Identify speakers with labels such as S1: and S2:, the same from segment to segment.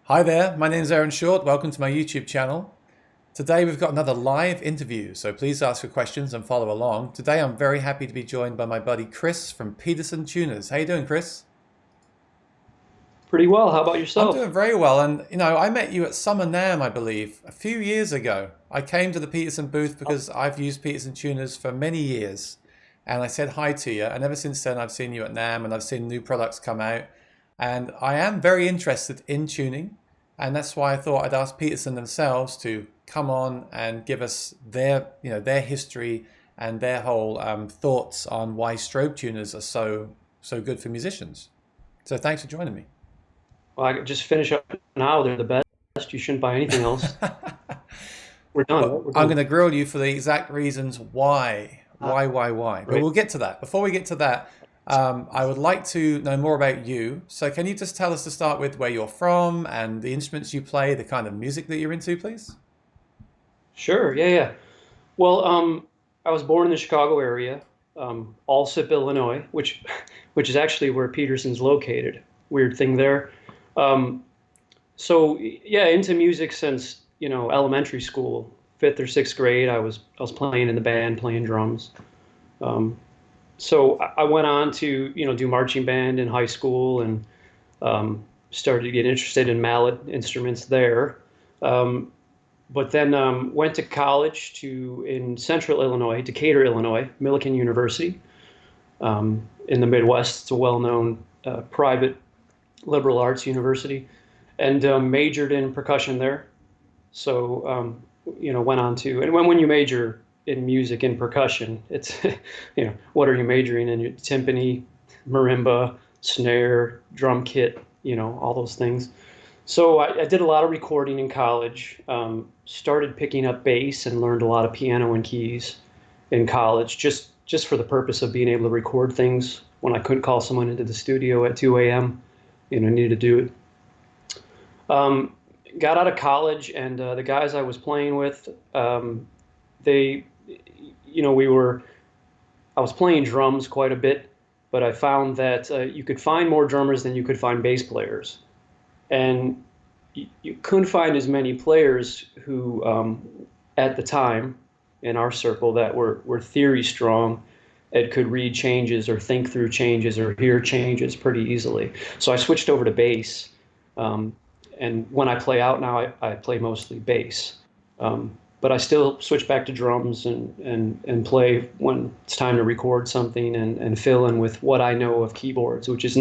S1: Hi there, my name is Aaron Short. Welcome to my YouTube channel. Today we've got another live interview, so please ask your questions and follow along. Today I'm very happy to be joined by my buddy Chris from Peterson Tuners. How you doing, Chris?
S2: Pretty well. How about
S1: I'm
S2: yourself?
S1: doing very well, and I met you at Summer NAMM, I believe, a few years ago. I came to the Peterson booth because I've used Peterson Tuners for many years, and I said hi to you, and ever since then I've seen you at NAMM and I've seen new products come out, and I am very interested in tuning, and that's why I thought I'd ask Peterson themselves to come on and give us their history and their whole thoughts on why strobe tuners are so good for musicians. So thanks for joining me.
S2: Well, I just finish up now. They're the best. You shouldn't buy anything else. We're done,
S1: Well,
S2: right? We're
S1: I'm going
S2: done.
S1: to grill you for the exact reasons why. Why? But
S2: Right.
S1: we'll get to that. Before we get to that, I would like to know more about you. So, can you just tell us to start with where you're from and the instruments you play, the kind of music that you're into, please?
S2: Sure. Yeah, yeah. Well, I was born in the Chicago area, Allsip, Illinois, which is actually where Peterson's located. Weird thing there. Um, so yeah, into music since elementary school, fifth or sixth grade. I was playing in the band, playing drums. Um, so I went on to do marching band in high school and started to get interested in mallet instruments there. Um, but then went to college in Central Illinois, Decatur, Illinois, Millikan University in the Midwest. It's a well-known private liberal arts university, and majored in percussion there. So went on to and when you major in music and percussion, it's what are you majoring in? Timpani, marimba, snare, drum kit, all those things. So I did a lot of recording in college. Started picking up bass and learned a lot of piano and keys in college, just for the purpose of being able to record things when I couldn't call someone into the studio at 2 a.m. Needed to do it. Um, Got out of college, and the guys I was playing with, they, we were. I was playing drums quite a bit, but I found that you could find more drummers than you could find bass players, and you couldn't find as many players who, at the time, in our circle, that were theory strong and could read changes or think through changes or hear changes pretty easily. So I switched over to bass. Um, and when I play out now, I play mostly bass. But I still switch back to drums and play when it's time to record something and fill in with what I know of keyboards, which is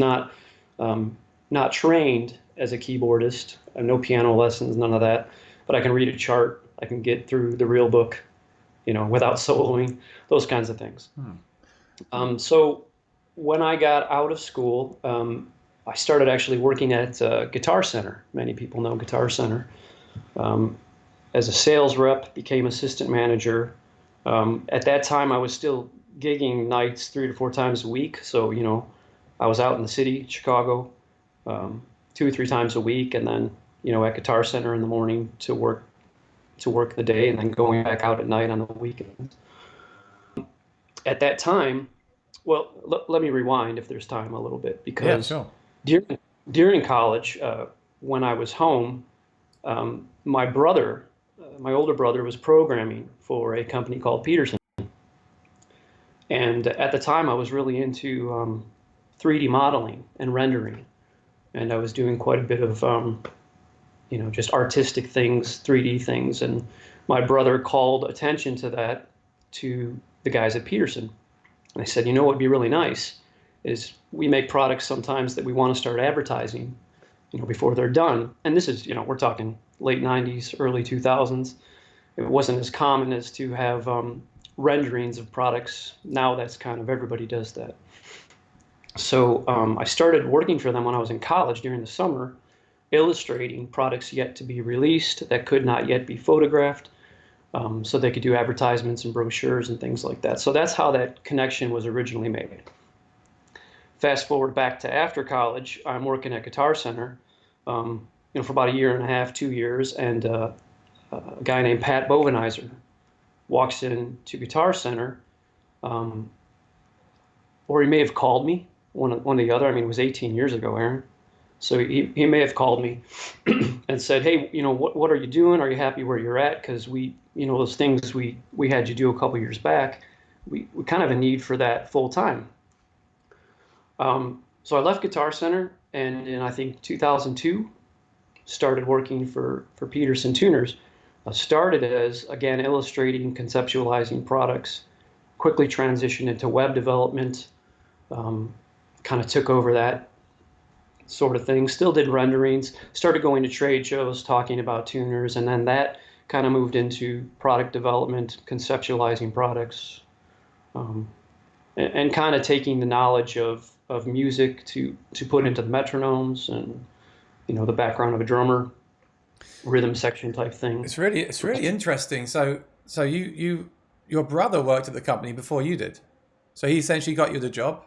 S2: um, not trained as a keyboardist. I have no piano lessons, none of that. But I can read a chart. I can get through the real book, without soloing, those kinds of things.
S1: Hmm.
S2: So when I got out of school, I started actually working at Guitar Center. Many people know Guitar Center. Um, as a sales rep, became assistant manager. At that time, I was still gigging nights 3 to 4 times a week. So, I was out in the city, Chicago, um, 2 or 3 times a week, and then, at Guitar Center in the morning to work the day, and then going back out at night on the weekends. At that time, well, let me rewind if there's time a little bit,
S1: Yeah,
S2: because
S1: sure.
S2: during college, when I was home, my older brother, was programming for a company called Peterson. And at the time, I was really into 3D modeling and rendering. And I was doing quite a bit of, just artistic things, 3D things. And my brother called attention to that to the guys at Peterson. And I said, what would be really nice is we make products sometimes that we want to start advertising, before they're done. And this is, we're talking late 90s, early 2000s. It wasn't as common as to have renderings of products. Now that's kind of everybody does that. So I started working for them when I was in college during the summer, illustrating products yet to be released that could not yet be photographed, so they could do advertisements and brochures and things like that. So that's how that connection was originally made. Fast forward back to after college, I'm working at Guitar Center, for about a year and a half, 2 years, and a guy named Pat Bovenizer walks in to Guitar Center, um, or he may have called me, one or the other. I mean, it was 18 years ago, Aaron. So he may have called me and said, "Hey, what are you doing? Are you happy where you're at? Because those things we had you do a couple years back, we kind of have a need for that full time." So I left Guitar Center, and in I think 2002 started working for Peterson Tuners. I started as, again, illustrating, conceptualizing products, quickly transitioned into web development, um, kind of took over that sort of thing. Still did renderings, started going to trade shows, talking about tuners, and then that kind of moved into product development, conceptualizing products, um, and kind of taking the knowledge of music to put into the metronomes and the background of a drummer, rhythm section type thing.
S1: It's really interesting. So your brother worked at the company before you did. So he essentially got you the job.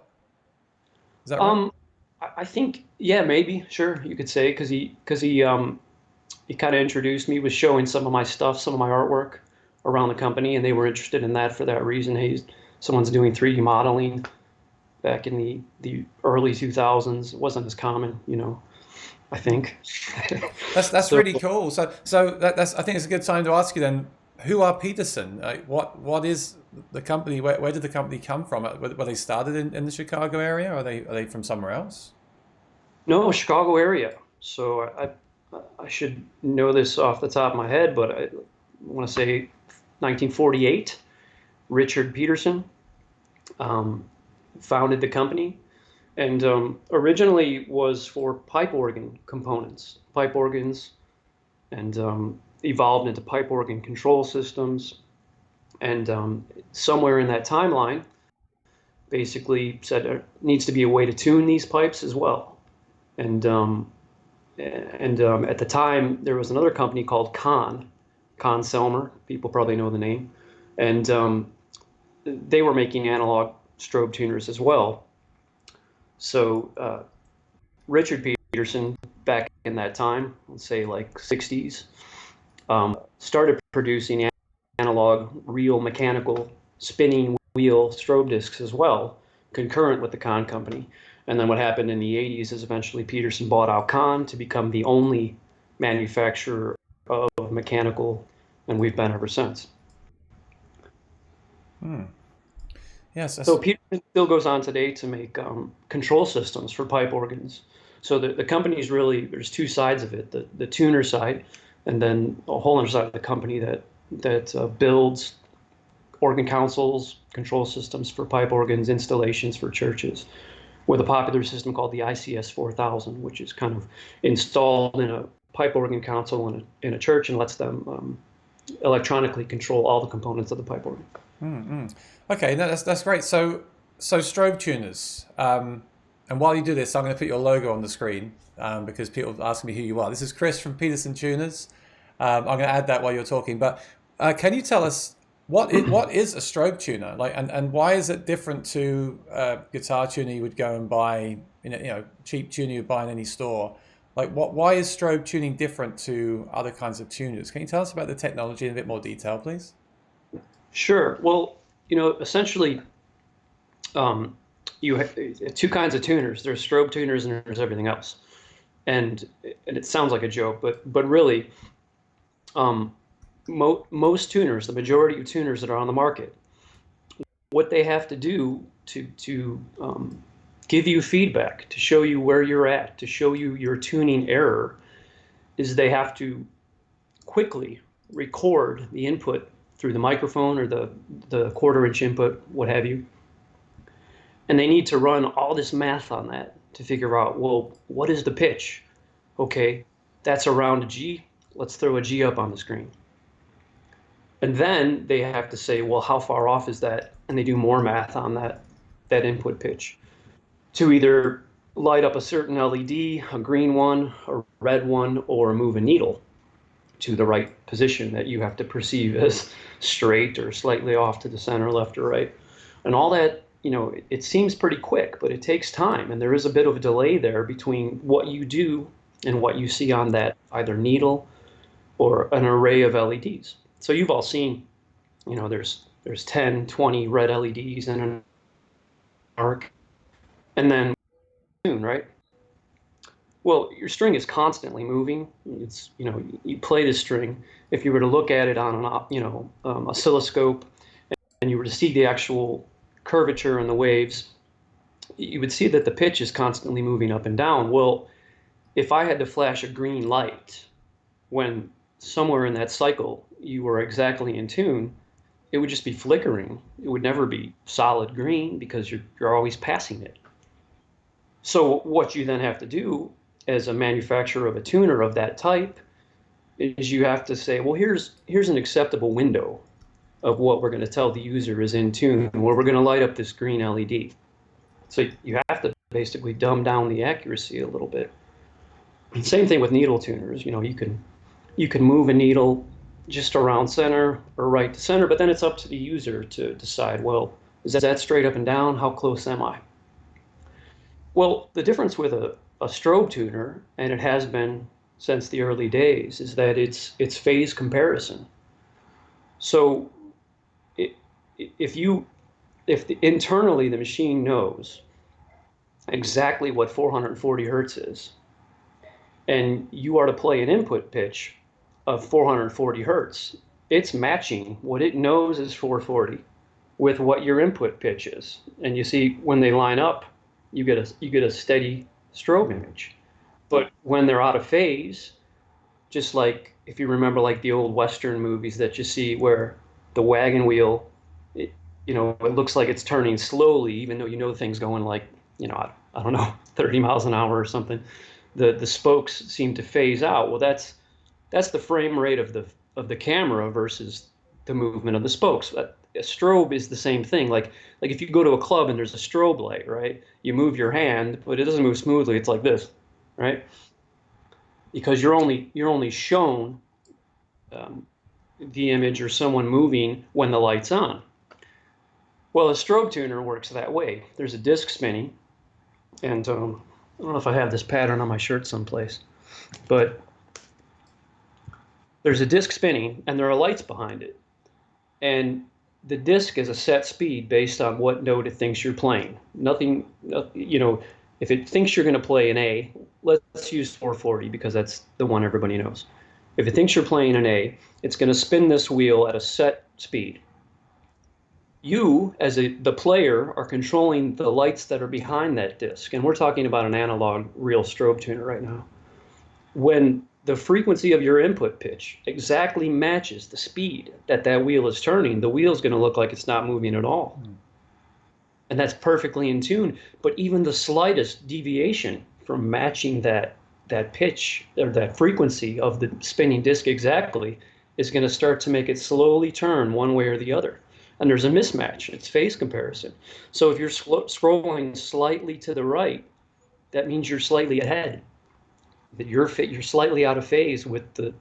S1: Is that right?
S2: Um, I think, yeah, maybe, sure, you could say, he kind of introduced me, was showing some of my stuff, some of my artwork around the company, and they were interested in that for that reason. Hey, someone's doing 3D modeling back in the early 2000s. It wasn't as common, I think.
S1: That's
S2: So,
S1: really cool. So that's I think it's a good time to ask you then. Who are Peterson? What is the company? Where did the company come from? Were they started in the Chicago area? Or are they from somewhere else?
S2: no, Chicago area. So I should know this off the top of my head, but I want to say 1948. Richard Peterson um, founded the company, and originally was for pipe organ components, pipe organs, and evolved into pipe organ control systems. And somewhere in that timeline, basically said there needs to be a way to tune these pipes as well. And at the time, there was another company called Con Selmer. People probably know the name, and they were making analog strobe tuners as well. So Richard Peterson, back in that time, let's say like 60s, started producing analog, real mechanical spinning wheel strobe discs as well, concurrent with the Con company. And then what happened in the 80s is eventually Peterson bought out Con to become the only manufacturer of mechanical, and we've been ever since.
S1: Yes,
S2: So
S1: that's
S2: Peterson still goes on today to make control systems for pipe organs. So the company is really, there's two sides of it: the tuner side, and then a whole other side of the company that builds organ consoles, control systems for pipe organs, installations for churches, with a popular system called the ICS 4000, which is kind of installed in a pipe organ console in a church and lets them electronically control all the components of the pipe organ.
S1: okay. No, that's great. So strobe tuners. And while you do this, I'm going to put your logo on the screen because people ask me who you are. This is Chris from Peterson Tuners. I'm going to add that while you're talking. But can you tell us what is a strobe tuner like, and why is it different to a guitar tuner you would go and buy cheap tuner you would buy in any store? Like why is strobe tuning different to other kinds of tuners? Can you tell us about the technology in a bit more detail, please?
S2: Sure. Well, essentially, um, you have two kinds of tuners. There's strobe tuners and there's everything else. And and it sounds like a joke, but really, um, most tuners, the majority of tuners that are on the market, what they have to do to give you feedback, to show you where you're at, to show you your tuning error, is they have to quickly record the input through the microphone or the quarter-inch input, what have you, and they need to run all this math on that to figure out, well, what is the pitch? Okay, that's around a G. Let's throw a G up on the screen. And then they have to say, well, how far off is that? And they do more math on that input pitch to either light up a certain LED, a green one, a red one, or move a needle to the right position that you have to perceive as straight or slightly off to the center, left or right. And all that, it seems pretty quick, but it takes time. And there is a bit of a delay there between what you do and what you see on that either needle or an array of LEDs. So you've all seen, there's 10, 20 red LEDs in an arc, and then right? Well, your string is constantly moving. It's, you play the string. If you were to look at it on oscilloscope, and you were to see the actual curvature and the waves, you would see that the pitch is constantly moving up and down. Well, if I had to flash a green light when somewhere in that cycle you were exactly in tune, it would just be flickering. It would never be solid green because you're always passing it. So what you then have to do as a manufacturer of a tuner of that type is you have to say, well, here's an acceptable window of what we're going to tell the user is in tune, where we're going to light up this green LED. So you have to basically dumb down the accuracy a little bit. Same thing with needle tuners. You can move a needle just around center or right to center, but then it's up to the user to decide, well, is that straight up and down? How close am I? Well, the difference with a strobe tuner, and it has been since the early days, is that it's phase comparison. So it, if you if internally the machine knows exactly what 440 hertz is, and you are to play an input pitch of 440 hertz, it's matching what it knows is 440 with what your input pitch is. And you see when they line up, you get a steady strobe image. But when they're out of phase, just like if you remember like the old Western movies that you see where the wagon wheel, it, it looks like it's turning slowly, even though things going like, I don't know, 30 miles an hour or something. The spokes seem to phase out. Well, that's the frame rate of the camera versus the movement of the spokes. A strobe is the same thing. Like if you go to a club and there's a strobe light, right? You move your hand, but it doesn't move smoothly. It's like this, right? Because you're only shown the image or someone moving when the light's on. Well, a strobe tuner works that way. There's a disc spinning, and I don't know if I have this pattern on my shirt someplace, but there's a disc spinning and there are lights behind it. And the disc is a set speed based on what note it thinks you're playing. Nothing, if it thinks you're going to play an A, let's use 440 because that's the one everybody knows. If it thinks you're playing an A, it's going to spin this wheel at a set speed. You, as the player, are controlling the lights that are behind that disc. And we're talking about an analog real strobe tuner right now. When the frequency of your input pitch exactly matches the speed that wheel is turning, the wheel's going to look like it's not moving at all. And that's perfectly in tune. But even the slightest deviation from matching that pitch or that frequency of the spinning disc exactly is going to start to make it slowly turn one way or the other. And there's a mismatch. It's phase comparison. So if you're scrolling slightly to the right, that means you're slightly ahead. That you're slightly out of phase with the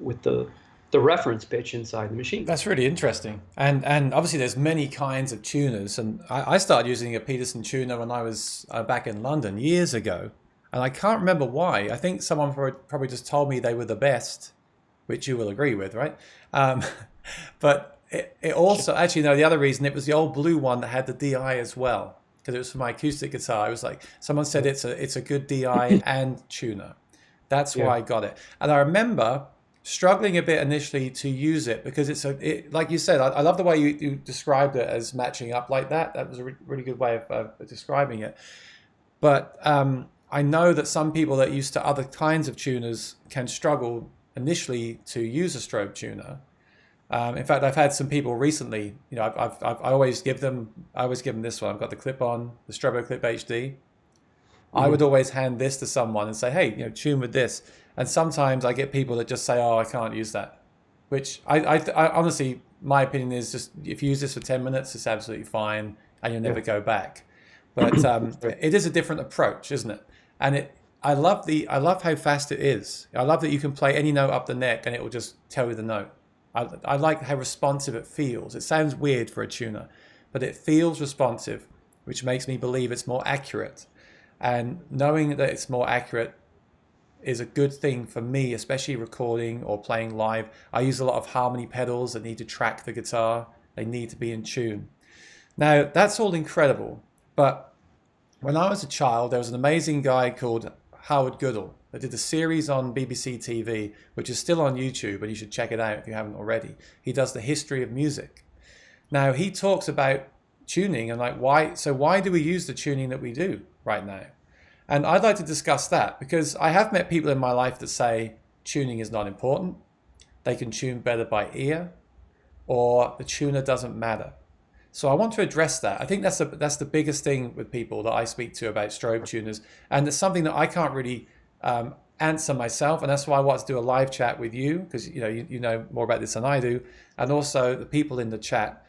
S2: reference pitch inside the machine.
S1: That's really interesting. And obviously there's many kinds of tuners. And I started using a Peterson tuner when I was back in London years ago. And I can't remember why. I think someone probably just told me they were the best, which you will agree with, right? But it also, actually, no, the other reason, it was the old blue one that had the DI as well. Because it was for my acoustic guitar. I was like, someone said it's a good DI and tuner. That's why I got it. And I remember struggling a bit initially to use it because like you said, I love the way you described it as matching up like that. That was a really good way of describing it. But I know that some people that are used to other kinds of tuners can struggle initially to use a strobe tuner. In fact, I've had some people recently, I always give them this one. I've got the clip-on, the Strobo Clip HD. I would always hand this to someone and say, hey, tune with this. And sometimes I get people that just say, oh, I can't use that. Which I honestly, my opinion is just if you use this for 10 minutes, it's absolutely fine and you'll never go back. But it is a different approach, isn't it? And I love how fast it is. I love that you can play any note up the neck and it will just tell you the note. I like how responsive it feels. It sounds weird for a tuner, but it feels responsive, which makes me believe it's more accurate. And knowing that it's more accurate is a good thing for me, especially recording or playing live. I use a lot of harmony pedals that need to track the guitar. They need to be in tune. Now, that's all incredible. But when I was a child, there was an amazing guy called Howard Goodall that did a series on BBC TV, which is still on YouTube, and you should check it out if you haven't already. He does the history of music. Now he talks about tuning and like why do we use the tuning that we do right now? And I'd like to discuss that because I have met people in my life that say tuning is not important. They can tune better by ear, or the tuner doesn't matter. So I want to address that. I think that's the biggest thing with people that I speak to about strobe tuners, and it's something that I can't really answer myself, and that's why I want to do a live chat with you because you know more about this than I do, and also the people in the chat.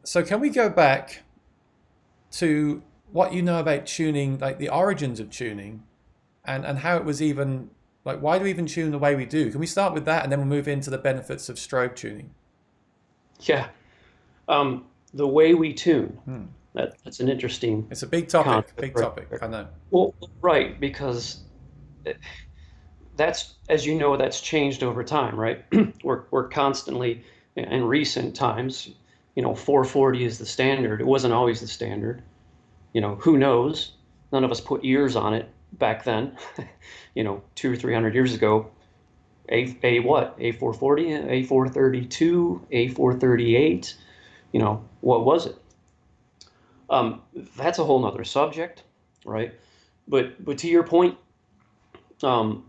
S1: So can we go back to what you know about tuning, like the origins of tuning, and how it was even like why do we even tune the way we do? Can we start with that, and then we'll move into the benefits of strobe tuning?
S2: Yeah. The way we tune. That's an interesting
S1: It's a big topic.
S2: concept
S1: Big
S2: right
S1: topic.
S2: there.
S1: I know.
S2: Well, right, because that's, as you know, that's changed over time, right? We're constantly in recent times, 440 is the standard. It wasn't always the standard. Who knows? None of us put ears on it back then, 200 or 300 years ago. A what? A440, A432, A438. What was it? That's a whole nother subject, right? But to your point, um,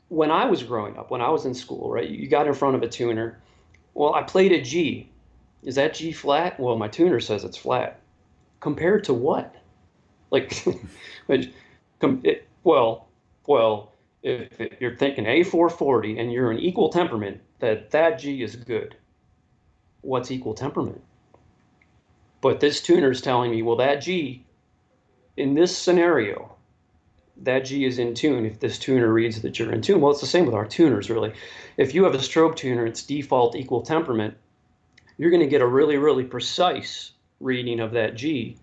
S2: when I was growing up, when I was in school, right, you got in front of a tuner. Well, I played a G. Is that G flat? Well, my tuner says it's flat. Compared to what? Like, well, if you're thinking A440 and you're an equal temperament, that G is good. What's equal temperament? But this tuner is telling me, well, that G, in this scenario, that G is in tune if this tuner reads that you're in tune. Well, it's the same with our tuners, really. If you have a strobe tuner, it's default equal temperament, you're going to get a really, really precise reading of that G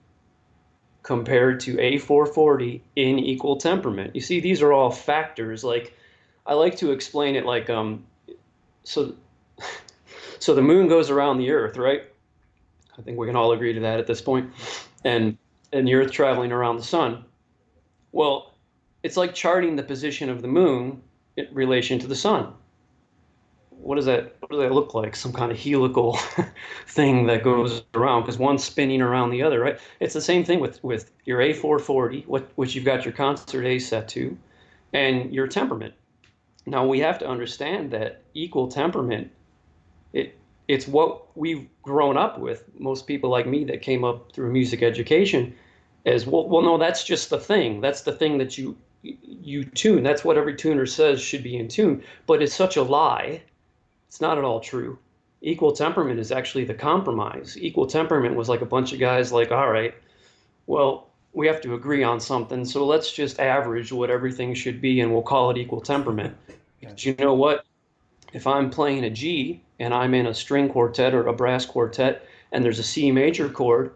S2: compared to A440 in equal temperament. You see, these are all factors. Like, I like to explain it like, so, so the moon goes around the earth, right? I think we can all agree to that at this point. And the earth traveling around the sun. Well, it's like charting the position of the moon in relation to the sun. What does that look like? Some kind of helical thing that goes around because one's spinning around the other, right? It's the same thing with your A440, which you've got your concert A set to, and your temperament. Now we have to understand that equal temperament, it's what we've grown up with. Most people like me that came up through music education is, well, no, that's just the thing. That's the thing that you tune. That's what every tuner says should be in tune. But it's such a lie. It's not at all true. Equal temperament is actually the compromise. Equal temperament was like a bunch of guys like, all right, well, we have to agree on something, so let's just average what everything should be and we'll call it equal temperament. Because you know what? If I'm playing a G and I'm in a string quartet or a brass quartet and there's a C major chord,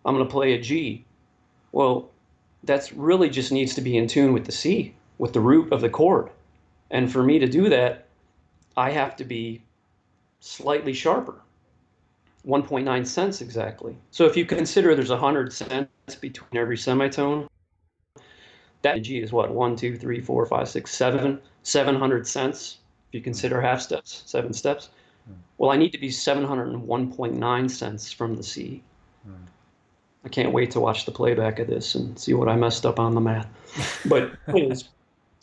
S2: I'm going to play a G. Well, that's really just needs to be in tune with the C, with the root of the chord. And for me to do that, I have to be slightly sharper, 1.9 cents exactly. So if you consider there's 100 cents between every semitone, that G is what, 1, 2, 3, 4, 5, 6, 7, 700 cents. If you consider half steps, 7 steps. Well, I need to be 701.9 cents from the C. I can't wait to watch the playback of this and see what I messed up on the math. But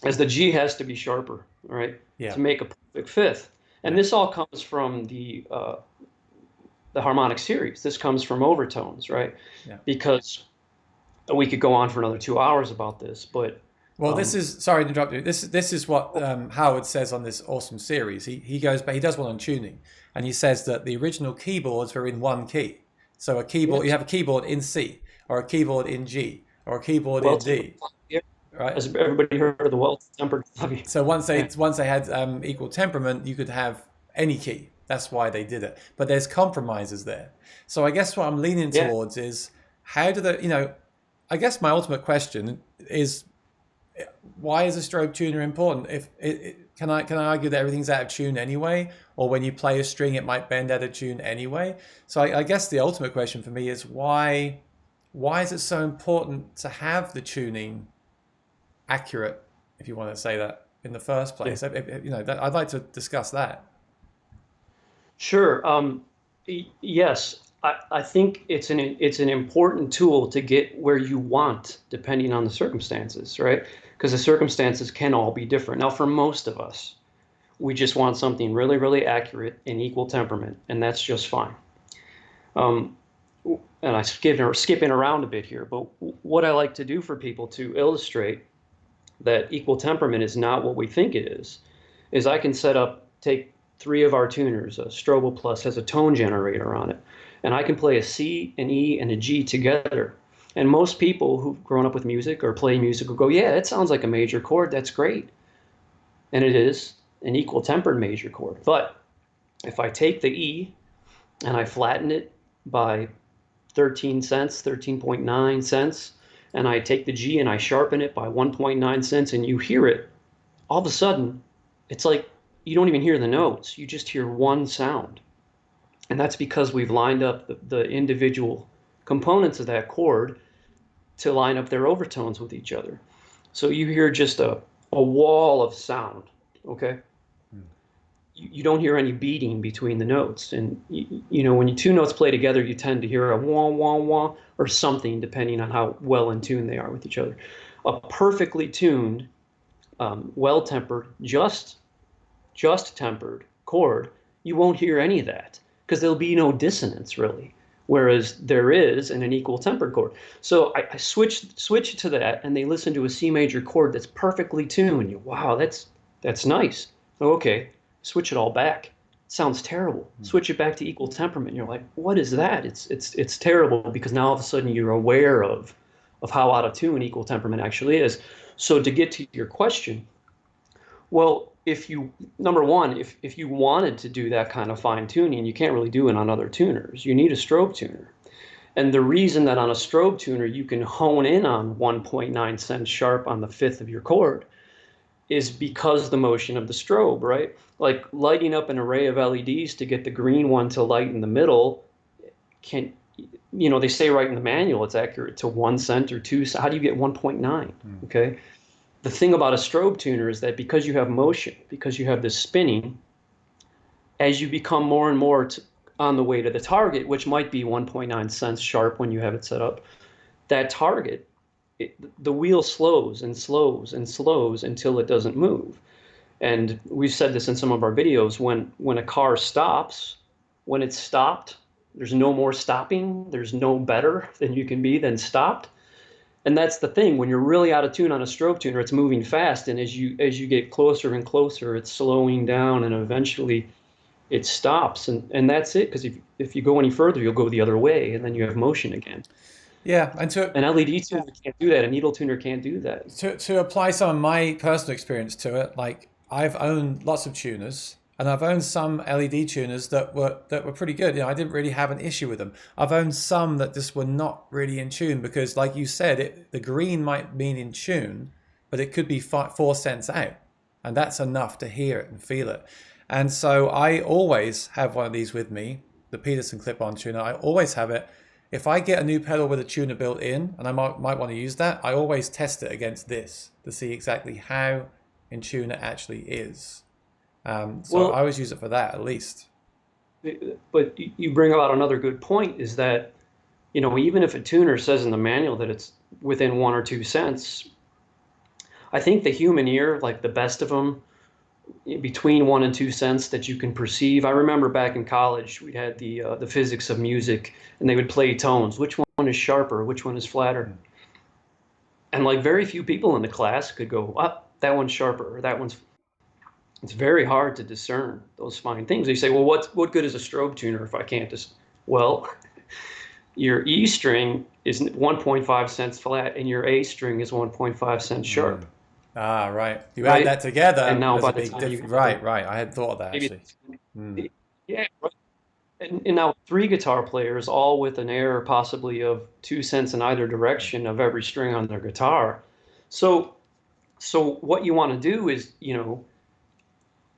S2: as the G has to be sharper, all right,
S1: Yeah.
S2: to make a perfect fifth. And this all comes from the harmonic series. This comes from overtones, right?
S1: Yeah.
S2: Because we could go on for another 2 hours about this, but
S1: well, this is, sorry to interrupt you. This is what Howard says on this awesome series. He goes, but he does one on tuning, and he says that the original keyboards were in one key. So a keyboard, you have a keyboard in C, or a keyboard in G, or a keyboard in D. Right.
S2: Has everybody heard of the well-tempered fluffy?
S1: So once they had equal temperament, you could have any key. That's why they did it. But there's compromises there. So I guess what I'm leaning towards is how do I guess my ultimate question is, why is a strobe tuner important? Can I argue that everything's out of tune anyway, or when you play a string it might bend out of tune anyway? So I guess the ultimate question for me is why is it so important to have the tuning accurate, if you want to say that, in the first
S2: Yeah.
S1: place? I'd like to discuss that.
S2: Sure. Yes, I think it's an important tool to get where you want, depending on the circumstances, right? Because the circumstances can all be different. Now, for most of us, we just want something really, really accurate and equal temperament, and that's just fine. Um, and I skipping around a bit here, but what I like to do for people to illustrate that equal temperament is not what we think it is I can take three of our tuners. A Strobel Plus has a tone generator on it, and I can play a C, an E, and a G together. And most people who've grown up with music or play music will go, yeah, it sounds like a major chord. That's great. And it is an equal tempered major chord. But if I take the E and I flatten it by 13 cents, 13.9 cents, and I take the G and I sharpen it by 1.9 cents, and you hear it, all of a sudden, it's like you don't even hear the notes. You just hear one sound. And that's because we've lined up the individual components of that chord to line up their overtones with each other. So you hear just a wall of sound, okay? You don't hear any beating between the notes. And, when you two notes play together, you tend to hear a wah, wah, wah, or something, depending on how well in tune they are with each other. A perfectly tuned, well-tempered, just tempered chord, you won't hear any of that because there'll be no dissonance really. Whereas there is in an equal tempered chord. So I switch to that, and they listen to a C major chord that's perfectly tuned. Wow, that's nice. Oh, okay, switch it all back. It sounds terrible. Switch it back to equal temperament. You're like, what is that? It's terrible because now all of a sudden you're aware of how out of tune equal temperament actually is. So to get to your question, well, if you number one, if you wanted to do that kind of fine tuning, you can't really do it on other tuners. You need a strobe tuner. And the reason that on a strobe tuner you can hone in on 1.9 cents sharp on the fifth of your chord is because the motion of the strobe, right? Like lighting up an array of LEDs to get the green one to light in the middle can, they say right in the manual it's accurate to 1 cent or 2 cents. How do you get 1.9? Okay. The thing about a strobe tuner is that because you have motion, because you have this spinning, as you become more and more on the way to the target, which might be 1.9 cents sharp when you have it set up, that target, the wheel slows and slows and slows until it doesn't move. And we've said this in some of our videos, when a car stops, when it's stopped, there's no more stopping. There's no better than you can be than stopped. And that's the thing, when you're really out of tune on a strobe tuner, it's moving fast, and as you get closer and closer, it's slowing down, and eventually it stops, and that's it. Because if you go any further, you'll go the other way, and then you have motion again.
S1: Yeah, and to
S2: An LED tuner can't do that. A needle tuner can't do that.
S1: to apply some of my personal experience to it, like I've owned lots of tuners, and I've owned some LED tuners that were pretty good. I didn't really have an issue with them. I've owned some that just were not really in tune because, like you said, the green might mean in tune, but it could be 4 cents out, and that's enough to hear it and feel it. And so I always have one of these with me, the Peterson clip-on tuner. I always have it. If I get a new pedal with a tuner built in, and I might want to use that, I always test it against this to see exactly how in tune it actually is. So I
S2: Well,
S1: always use it for that at least.
S2: but you bring about another good point is that, even if a tuner says in the manual that it's within 1 or 2 cents, I think the human ear, like the best of them, between 1 and 2 cents that you can perceive. I remember back in college, we had the physics of music, and they would play tones. Which one is sharper? Which one is flatter? And like very few people in the class could go, up, that one's sharper, or that one's. It's very hard to discern those fine things. They say, well, what good is a strobe tuner if I can't just? Well, your E string is 1.5 cents flat, and your A string is 1.5 cents sharp,
S1: Ah, right. You add
S2: right?
S1: that
S2: And
S1: together,
S2: now
S1: there's
S2: by
S1: a
S2: the
S1: big
S2: time you
S1: difference.
S2: get to
S1: Right, right. I hadn't thought of that
S2: maybe,
S1: actually. Mm.
S2: yeah, right. And now three guitar players, all with an error possibly of 2 cents in either direction of every string on their guitar. So, so what you want to do is,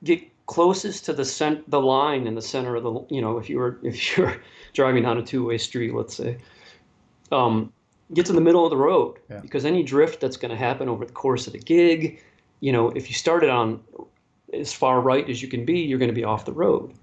S2: get closest to the line in the center of if you're driving on a two-way street, let's say, um, get to the middle of the road,
S1: Yeah.
S2: because any drift that's going to happen over the course of the gig, if you started on as far right as you can be, you're going to be off the road.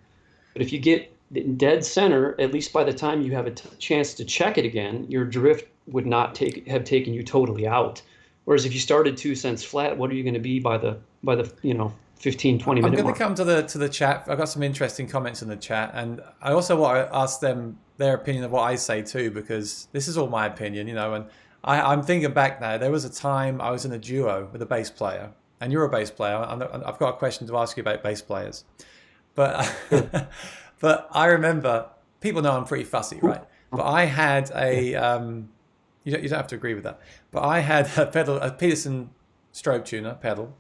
S2: But if you get dead center, at least by the time you have a chance to check it again, your drift would not have taken you totally out. Whereas if you started 2 cents flat, what are you going to be by the 15, 20
S1: I'm
S2: minute
S1: going to
S2: mark?
S1: come to the chat. I've got some interesting comments in the chat, and I also want to ask them their opinion of what I say too, because this is all my opinion, And I'm thinking back now. There was a time I was in a duo with a bass player, and you're a bass player. I've got a question to ask you about bass players, but
S2: Sure.
S1: but I remember people know I'm pretty fussy,
S2: Who?
S1: right? But I had
S2: Yeah.
S1: a you don't have to agree with that, but I had a Peterson strobe tuner pedal,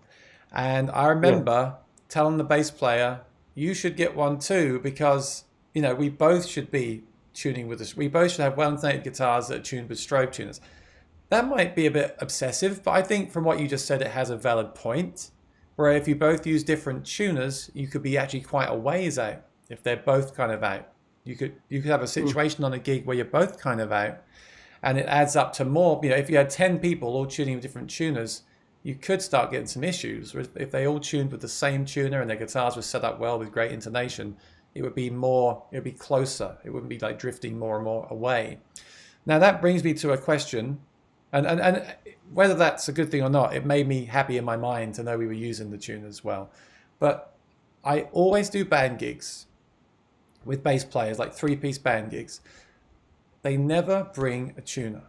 S1: and I
S2: Yeah.
S1: remember telling the bass player, "You should get one too, because we both should be tuning with this. We both should have well-intonated guitars that are tuned with strobe tuners." That might be a bit obsessive, but I think from what you just said, it has a valid point. Where if you both use different tuners, you could be actually quite a ways out if they're both kind of out. You could have a
S2: Mm.
S1: situation on a gig where you're both kind of out, and it adds up to more. If you had 10 people all tuning with different tuners, you could start getting some issues. If they all tuned with the same tuner and their guitars were set up well with great intonation, it would be more. It would be closer. It wouldn't be like drifting more and more away. Now that brings me to a question, and whether that's a good thing or not, it made me happy in my mind to know we were using the tuners well. But I always do band gigs with bass players, like 3-piece band gigs. They never bring a tuner.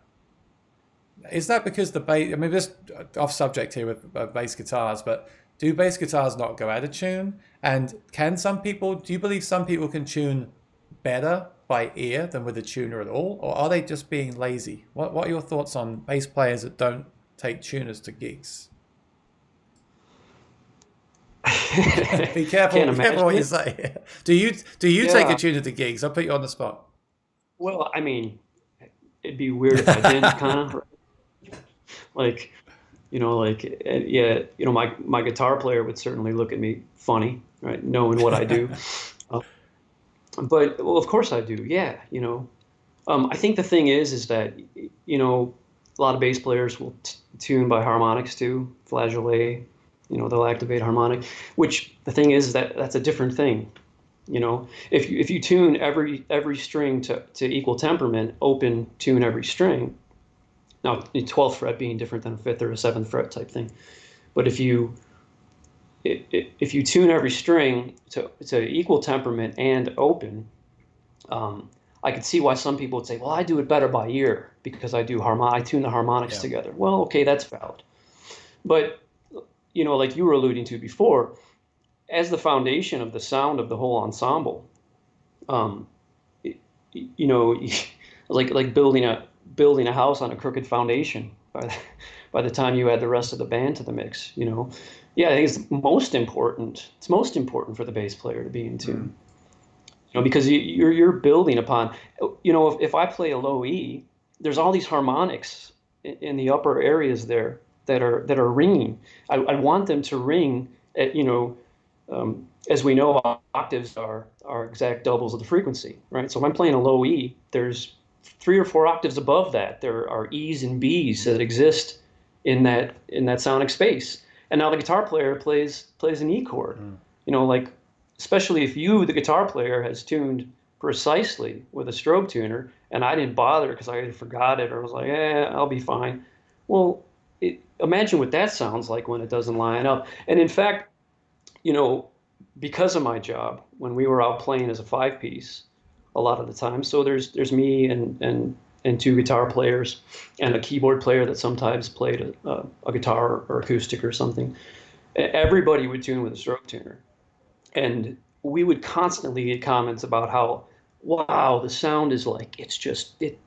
S1: Is that because the bass? I mean, just off subject here with bass guitars, but do bass guitars not go out of tune? And can some people? Do you believe some people can tune better by ear than with a tuner at all, or are they just being lazy? What are your thoughts on bass players that don't take tuners to gigs? Be careful.
S2: Can't
S1: Be careful
S2: imagine
S1: what you
S2: it.
S1: say. Do you take a
S2: Yeah.
S1: tuner to gigs? I'll put you on the spot.
S2: Well, I mean, it'd be weird if I didn't, kind of like, yeah, my guitar player would certainly look at me funny, right, knowing what I do. Uh, but well, of course I do. Yeah, I think the thing is that a lot of bass players will tune by harmonics too, flageolet. They'll activate harmonic, which the thing is that that's a different thing. If you tune every string to equal temperament, open tune every string. Now, the 12th fret being different than a fifth or a seventh fret type thing. But if you tune every string to equal temperament and open, I could see why some people would say, "Well, I do it better by ear because I tune the harmonics
S1: Yeah.
S2: together." Well, okay, that's valid. But like you were alluding to before, as the foundation of the sound of the whole ensemble, um, you know, like building a house on a crooked foundation. By the time you add the rest of the band to the mix, yeah, I think it's most important. It's most important for the bass player to be in
S1: Mm.
S2: tune, because you're building upon, if I play a low E, there's all these harmonics in the upper areas there that are ringing. I want them to ring at, as we know, octaves are exact doubles of the frequency, right? So if I'm playing a low E, there's 3 or 4 octaves above that. There are E's and B's that exist in that sonic space. And now the guitar player plays an E chord.
S1: Mm.
S2: Like, especially if you, the guitar player, has tuned precisely with a strobe tuner, and I didn't bother because I either forgot it or was like, I'll be fine. Well, imagine what that sounds like when it doesn't line up. And in fact, you know, because of my job, when we were out playing as a 5-piece, a lot of the time. So there's me and 2 guitar players and a keyboard player that sometimes played a guitar or acoustic or something. Everybody would tune with a strobe tuner, and we would constantly get comments about how, wow, the sound is like, it's just it.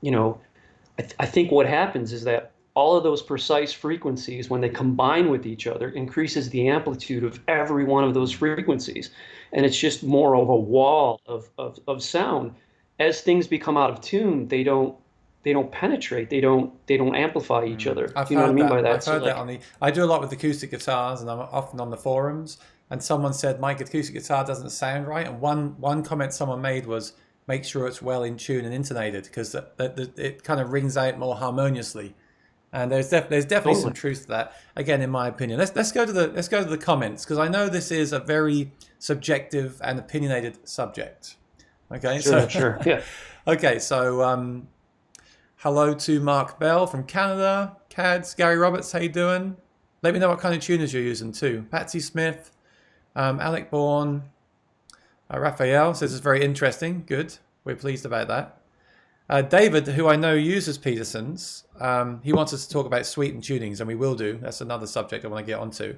S2: I think what happens is that all of those precise frequencies, when they combine with each other, increases the amplitude of every one of those frequencies. And it's just more of a wall of sound. As things become out of tune, they don't penetrate. They don't amplify each
S1: Mm.
S2: other.
S1: I've
S2: Do you know what I
S1: heard
S2: mean by
S1: that.
S2: that?
S1: I've
S2: So
S1: heard that
S2: like,
S1: I do a lot with acoustic guitars, and I'm often on the forums. And someone said my acoustic guitar doesn't sound right. And one comment someone made was, make sure it's well in tune and intonated, because it kind of rings out more harmoniously. And there's definitely some
S2: Totally.
S1: truth to that. Again, in my opinion, let's go to the comments, because I know this is a very subjective and opinionated subject. Okay,
S2: Sure,
S1: so
S2: sure. Yeah.
S1: okay, so hello to Mark Bell from Canada, Cads, Gary Roberts, how you doing? Let me know what kind of tuners you're using too. Patsy Smith, Alec Bourne, Raphael says it's very interesting. Good, we're pleased about that. David, who I know uses Peterson's, he wants us to talk about sweetened tunings, and we will do. That's another subject I want to get onto.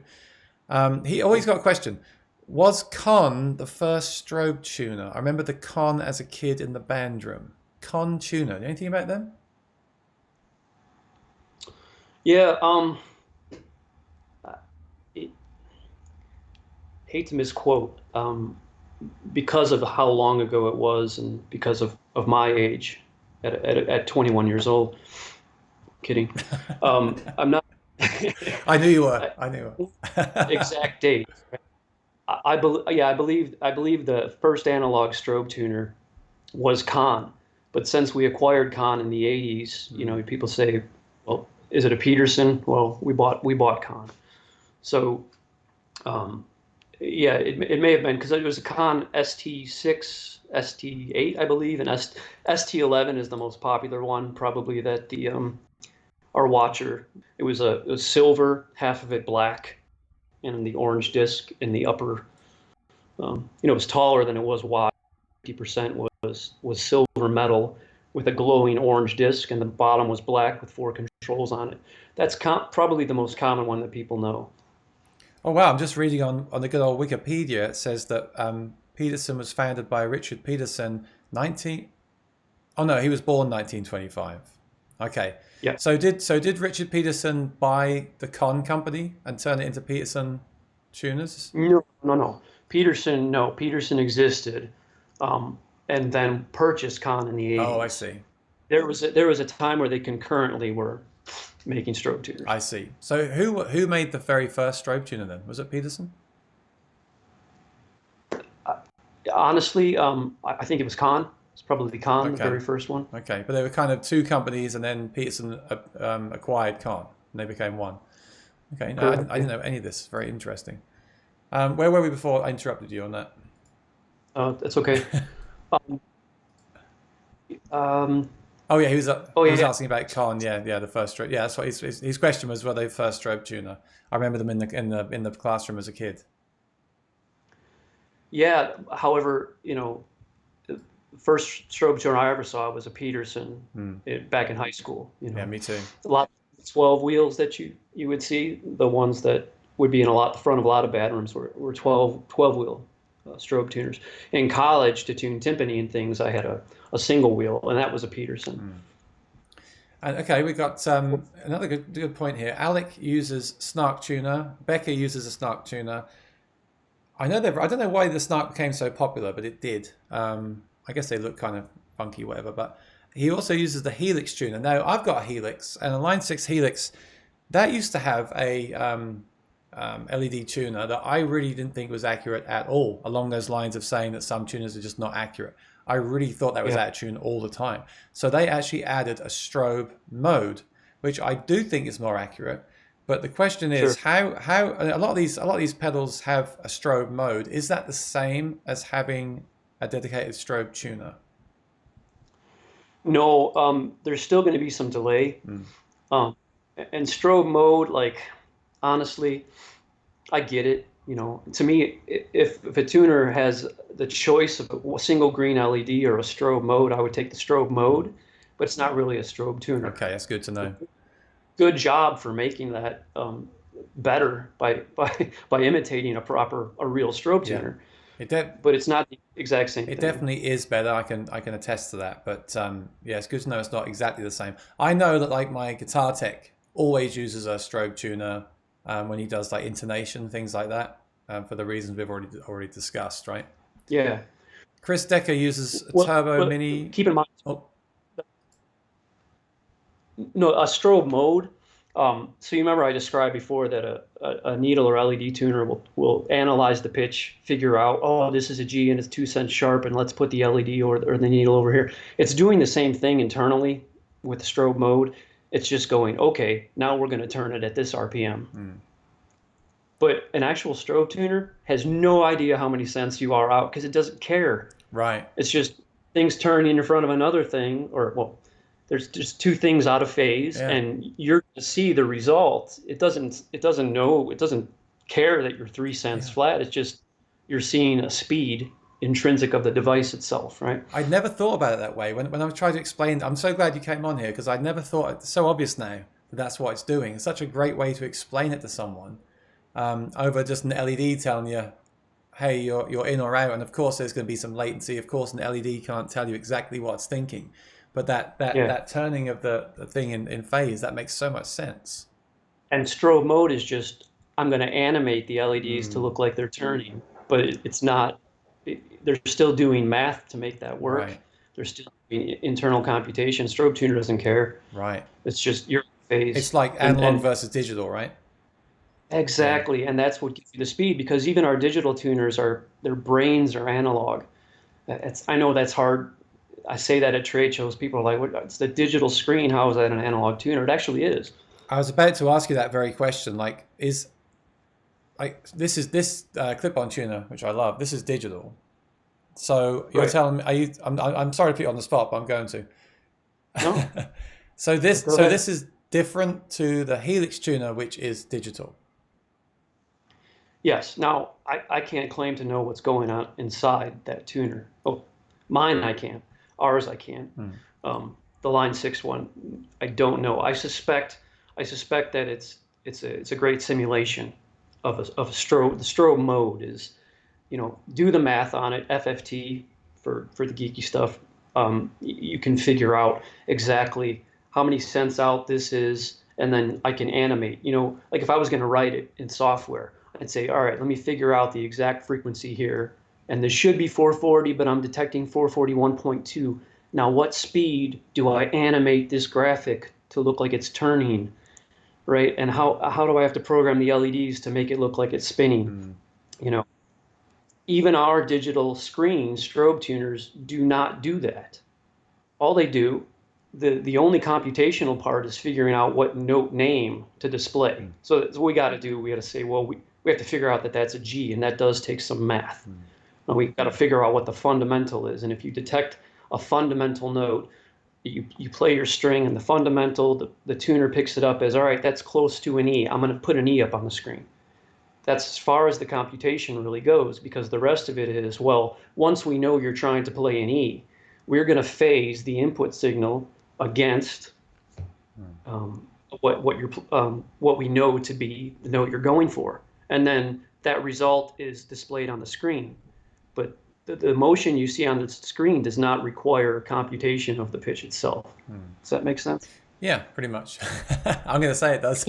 S1: He always got a question. Was Con the first strobe tuner? I remember the Con as a kid in the band room. Con tuner. Anything about them?
S2: Yeah. I hate to misquote, because of how long ago it was, and because of my age, at 21 years old. Kidding. I'm not
S1: I knew you were. I knew you were.
S2: exact date. I believe the first analog strobe tuner was Con, but since we acquired Con in the 80s, people say, well, is it a Peterson? Well, we bought Con. So, um, yeah, it may have been because it was a Con ST6, ST8, I believe, and ST11 is the most popular one, probably that our watcher. It was silver, half of it black, and the orange disc in the upper. It was taller than it was wide. 50% was silver metal with a glowing orange disc, and the bottom was black with four controls on it. That's probably the most common one that people know.
S1: Oh wow! I'm just reading on the good old Wikipedia. It says that Peterson was founded by Richard Peterson, 19. Oh no, he was born 1925. Okay.
S2: Yeah.
S1: So did Richard Peterson buy the Con company and turn it into Peterson tuners?
S2: No, no, no. Peterson, no. Peterson existed, and then purchased Con in the
S1: Oh, I
S2: 80s.
S1: see.
S2: There was a time where they concurrently were making strobe tuners.
S1: I see. So who made the very first strobe tuner then? Was it Peterson?
S2: Honestly, I think it was Con. It's probably Con, the
S1: Okay.
S2: very first one.
S1: Okay, but they were kind of two companies, and then Peterson acquired Con, and they became one. Okay, no,
S2: Correct.
S1: I didn't know any of this. Very interesting. Where were we before I interrupted you on that?
S2: That's okay. Um, um,
S1: Oh yeah, he was
S2: oh
S1: he
S2: yeah,
S1: was
S2: yeah.
S1: asking about Con. Yeah, the first strobe. Yeah, that's what his question was. Were they first strobe tuner? I remember them in the classroom as a kid.
S2: Yeah. However, the first strobe tuner I ever saw was a Peterson,
S1: Hmm.
S2: back in high school.
S1: Yeah, me too.
S2: A lot of 12 wheels that you would see, the ones that would be in the front of a lot of bad rooms were 12 wheel strobe tuners. In college, to tune timpani and things, I had a single wheel, and that was a Peterson.
S1: And okay, we got another good point here. Alec uses Snark tuner. Becca uses a Snark tuner. I don't know why the Snark became so popular, but it did. I guess they look kind of funky, whatever. But he also uses the Helix tuner. Now I've got a Helix, and a Line 6 Helix that used to have a LED tuner that I really didn't think was accurate at all. Along those lines of saying that some tuners are just not accurate. I really thought that was
S2: Yeah,
S1: out of tune all the time. So they actually added a strobe mode, which I do think is more accurate. But the question is
S2: sure.
S1: how a lot of these pedals have a strobe mode. Is that the same as having a dedicated strobe tuner?
S2: No, there's still going to be some delay.
S1: Mm.
S2: Um, and strobe mode, like, honestly, I get it. To me, if a tuner has the choice of a single green LED or a strobe mode, I would take the strobe mode, but it's not really a strobe tuner.
S1: Okay, that's good to know.
S2: Good job for making that better by imitating a real strobe
S1: Yeah,
S2: tuner,
S1: it de-
S2: but it's not the exact same
S1: it
S2: thing.
S1: definitely is better. I can attest to that. But yeah, it's good to know it's not exactly the same. I know that like my guitar tech always uses a strobe tuner when he does like intonation things like that for the reasons we've already discussed, right?
S2: Yeah.
S1: Chris Decker uses a
S2: Well,
S1: Turbo
S2: well,
S1: Mini.
S2: keep in mind,
S1: Oh,
S2: no, a strobe mode. So you remember I described before that a needle or LED tuner will analyze the pitch, figure out, oh, this is a G and it's 2 cents sharp, and let's put the LED or the needle over here. It's doing the same thing internally with the strobe mode. It's just going, okay, now we're going to turn it at this RPM.
S1: Mm.
S2: But an actual strobe tuner has no idea how many cents you are out because it doesn't care.
S1: Right.
S2: It's just things turning in front of another thing, or well, there's just two things out of phase,
S1: Yeah.
S2: and you're going to see the result. It doesn't know. It doesn't care that you're 3 cents
S1: Yeah.
S2: flat. It's just you're seeing a speed intrinsic of the device itself, right?
S1: I'd never thought about it that way. When I tried to explain, I'm so glad you came on here because I'd never thought, it's so obvious now that that's what it's doing. It's such a great way to explain it to someone over just an LED telling you, hey, you're in or out. And of course, there's going to be some latency. Of course, an LED can't tell you exactly what it's thinking. But
S2: Yeah.
S1: that turning of the thing in phase, that makes so much sense.
S2: And strobe mode is just I'm going to animate the LEDs to
S1: Mm,
S2: look like they're turning, but it's not. They're still doing math to make that work.
S1: right,
S2: They're still doing internal computation. Strobe tuner doesn't care.
S1: right.
S2: It's just your phase.
S1: It's like analog
S2: And
S1: versus digital, right? Yeah,
S2: exactly, and that's what gives you the speed because even our digital tuners are their brains are analog. I know that's hard. I say that at trade shows. People are like, "What? It's the digital screen. How is that an analog tuner?" It actually is.
S1: I was about to ask you that very question. Like, is like this clip-on tuner, which I love. This is digital. So you're
S2: Right.
S1: telling me? Are you? I'm sorry to put you on the spot, but I'm going
S2: No,
S1: to. So
S2: go ahead.
S1: this is different to the Helix tuner, which is digital.
S2: Yes. Now, I can't claim to know what's going on inside that tuner. Oh, mine I can. Ours I can.
S1: Hmm.
S2: The Line 6 one, I don't know. I suspect that it's a great simulation of a strobe. The strobe mode is, do the math on it. FFT for the geeky stuff. You can figure out exactly how many cents out this is, and then I can animate. Like if I was going to write it in software, I'd say, all right, let me figure out the exact frequency here, and this should be 440, but I'm detecting 441.2. Now, what speed do I animate this graphic to look like it's turning, right? And how do I have to program the LEDs to make it look like it's spinning?
S1: Hmm.
S2: You know, even our digital screen strobe tuners do not do that. All they do, the only computational part is figuring out what note name to display.
S1: Hmm.
S2: So that's what we got to do. We got to say, well, we have to figure out that that's a G, and that does take some math.
S1: Hmm.
S2: And we got to figure out what the fundamental is. And if you detect a fundamental note, you play your string, and the fundamental, the tuner picks it up as, all right, that's close to an E. I'm going to put an E up on the screen. That's as far as the computation really goes, because the rest of it is, well, once we know you're trying to play an E, we're going to phase the input signal against
S1: Hmm.
S2: what we know to be the note you're going for, and then that result is displayed on the screen. But the motion you see on the screen does not require computation of the pitch itself.
S1: Hmm.
S2: Does that make sense?
S1: Yeah, pretty much. I'm going to say it does.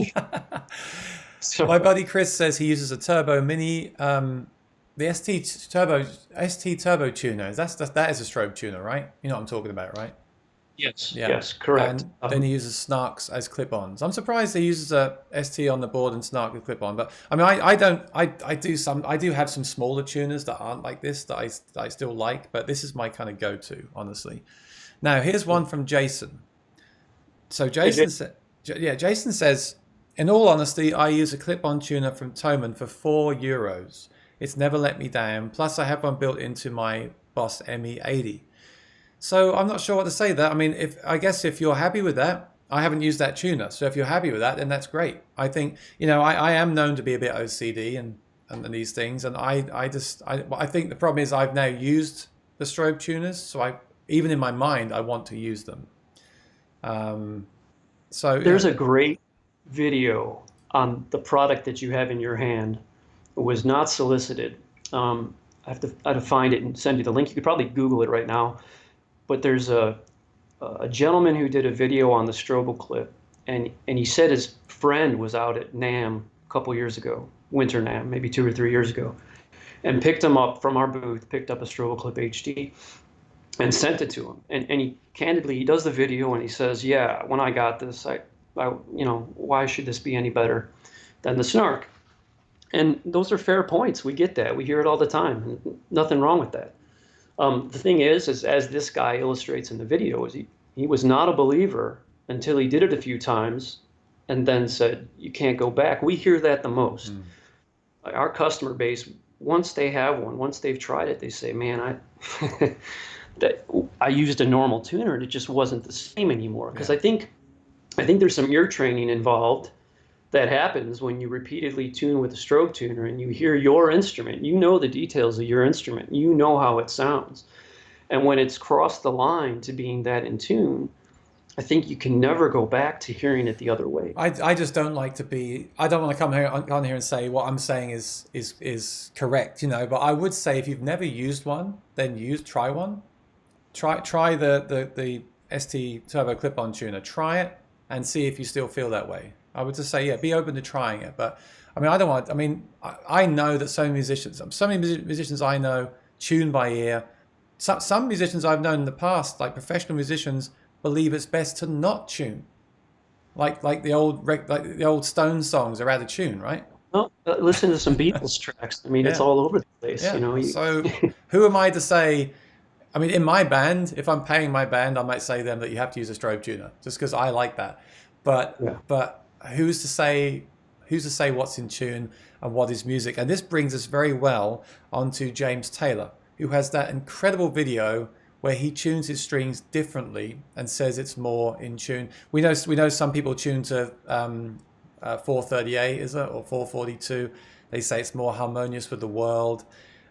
S2: So
S1: My buddy Chris says he uses a Turbo Mini, the ST Turbo tuner. That is a strobe tuner, right? You know what I'm talking about, right?
S2: yes,
S1: Yeah.
S2: yes, correct.
S1: And then he uses Snarks as clip-ons. I'm surprised he uses a ST on the board and Snark with clip-on. But I mean, I do have some smaller tuners that aren't like this that I still like. But this is my kind of go-to, honestly. Now here's one from Jason. So Jason says, in all honesty, I use a clip-on tuner from Thomann for €4. It's never let me down. Plus, I have one built into my Boss ME80. So I'm not sure what to say there. I mean, I guess if you're happy with that, I haven't used that tuner. So if you're happy with that, then that's great. I think, I am known to be a bit OCD and these things. And I think the problem is I've now used the strobe tuners. So even in my mind, I want to use them. So
S2: there's a great video on the product that you have in your hand. It was not solicited. I have to find it and send you the link. You could probably Google it right now. But there's a gentleman who did a video on the Strobel clip, and he said his friend was out at NAM a couple years ago, Winter NAM, maybe 2 or 3 years ago, and picked him up from our booth, picked up a Strobel clip HD, and sent it to him. And he candidly, he does the video and he says, yeah, when I got this, Why should this be any better than the Snark? And those are fair points. We get that. We hear it all the time. Nothing wrong with that. The thing is as this guy illustrates in the video, is he was not a believer until he did it a few times and then said, you can't go back. We hear that the most.
S1: Mm.
S2: Our customer base, once they have one, once they've tried it, they say, man, that I used a normal tuner and it just wasn't the same anymore. Because
S1: Yeah.
S2: I think there's some ear training involved that happens when you repeatedly tune with a strobe tuner and you hear your instrument. You know the details of your instrument. You know how it sounds. And when it's crossed the line to being that in tune, I think you can never go back to hearing it the other way.
S1: I just don't like to be. I don't want to come here on here and say what I'm saying is correct, you know. But I would say if you've never used one, then try one. Try the ST Turbo clip-on tuner. Try it and see if you still feel that way. I would just say, yeah, be open to trying it. But I mean, I don't want. I mean, I know that so many musicians I know tune by ear. Some musicians I've known in the past, like professional musicians, believe it's best to not tune. Like the old Stone songs are out of tune, right?
S2: Well, listen to some Beatles tracks. I mean, it's
S1: Yeah,
S2: all over the place.
S1: yeah. So who am I to say? I mean, in my band, if I'm paying my band, I might say to them that you have to use a strobe tuner just because I like that.
S2: Yeah.
S1: But who's to say? Who's to say what's in tune and what is music? And this brings us very well onto James Taylor, who has that incredible video where he tunes his strings differently and says it's more in tune. We know some people tune to 438, is it, or 442. They say it's more harmonious with the world.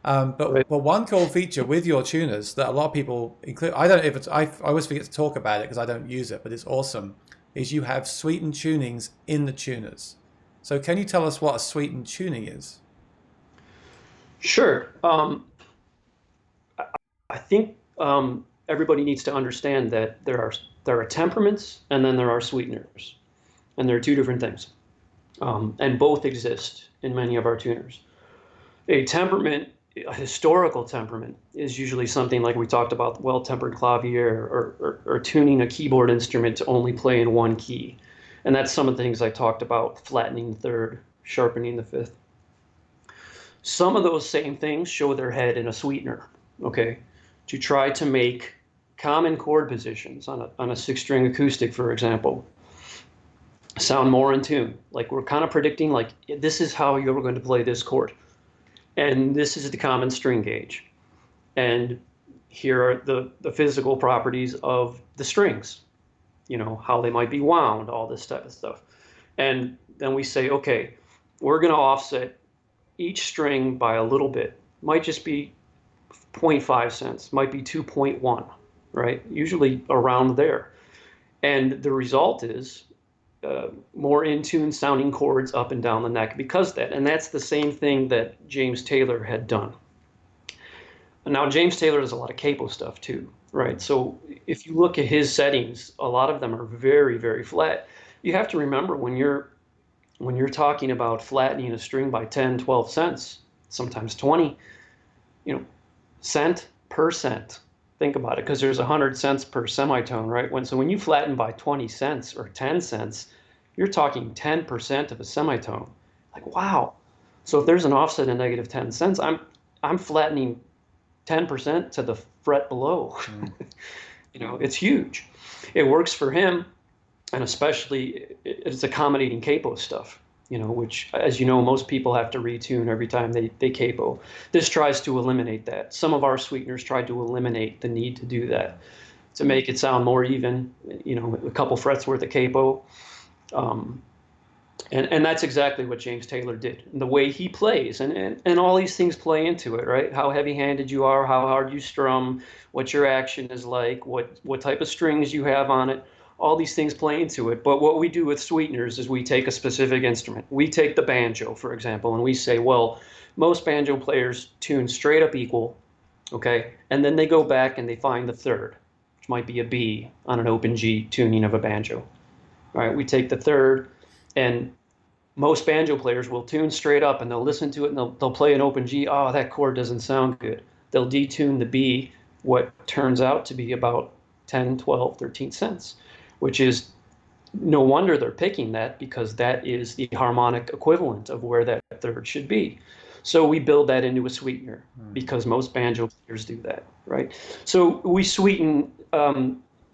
S2: Right.
S1: But one cool feature with your tuners that a lot of people include, I don't if it's I always forget to talk about it because I don't use it, but it's awesome, is you have sweetened tunings in the tuners. So can you tell us what a sweetened tuning is?
S2: Sure. I think everybody needs to understand that there are temperaments and then there are sweeteners, and they're two different things, and both exist in many of our tuners. A temperament, a historical temperament, is usually something like we talked about, well-tempered clavier or tuning a keyboard instrument to only play in one key. And that's some of the things I talked about, flattening the third, sharpening the fifth. Some of those same things show their head in a sweetener, okay, to try to make common chord positions on a six-string acoustic, for example, sound more in tune. Like we're kind of predicting, like, this is how you're going to play this chord. And this is the common string gauge. And here are the physical properties of the strings, how they might be wound, all this type of stuff. And then we say, okay, we're going to offset each string by a little bit. Might just be 0.5 cents, might be 2.1, right? Usually around there. And the result is more in tune sounding chords up and down the neck because of that. And that's the same thing that James Taylor had done. And now James Taylor does a lot of capo stuff too, right? So if you look at his settings, a lot of them are very, very flat. You have to remember when you're talking about flattening a string by 10, 12 cents, sometimes 20, cent per cent. Think about it, because there's 100 cents per semitone, right? So when you flatten by 20 cents or 10 cents, you're talking 10% of a semitone. Like, wow. So if there's an offset of negative 10 cents, I'm flattening 10% to the fret below. Mm. It's huge. It works for him, and especially it's accommodating capo stuff, which, as you know, most people have to retune every time they capo. This tries to eliminate that. Some of our sweeteners try to eliminate the need to do that, to make it sound more even, a couple frets worth of capo. And that's exactly what James Taylor did. And the way he plays, and all these things play into it, right? How heavy-handed you are, how hard you strum, what your action is like, what type of strings you have on it. All these things play into it. But what we do with sweeteners is we take a specific instrument. We take the banjo, for example, and we say, well, most banjo players tune straight up equal, okay? And then they go back and they find the third, which might be a B on an open G tuning of a banjo. All right, we take the third, and most banjo players will tune straight up and they'll listen to it and they'll play an open G. Oh, that chord doesn't sound good. They'll detune the B, what turns out to be about 10, 12, 13 cents, which is no wonder they're picking that, because that is the harmonic equivalent of where that third should be. So we build that into a sweetener because most banjo players do that, right? So we sweeten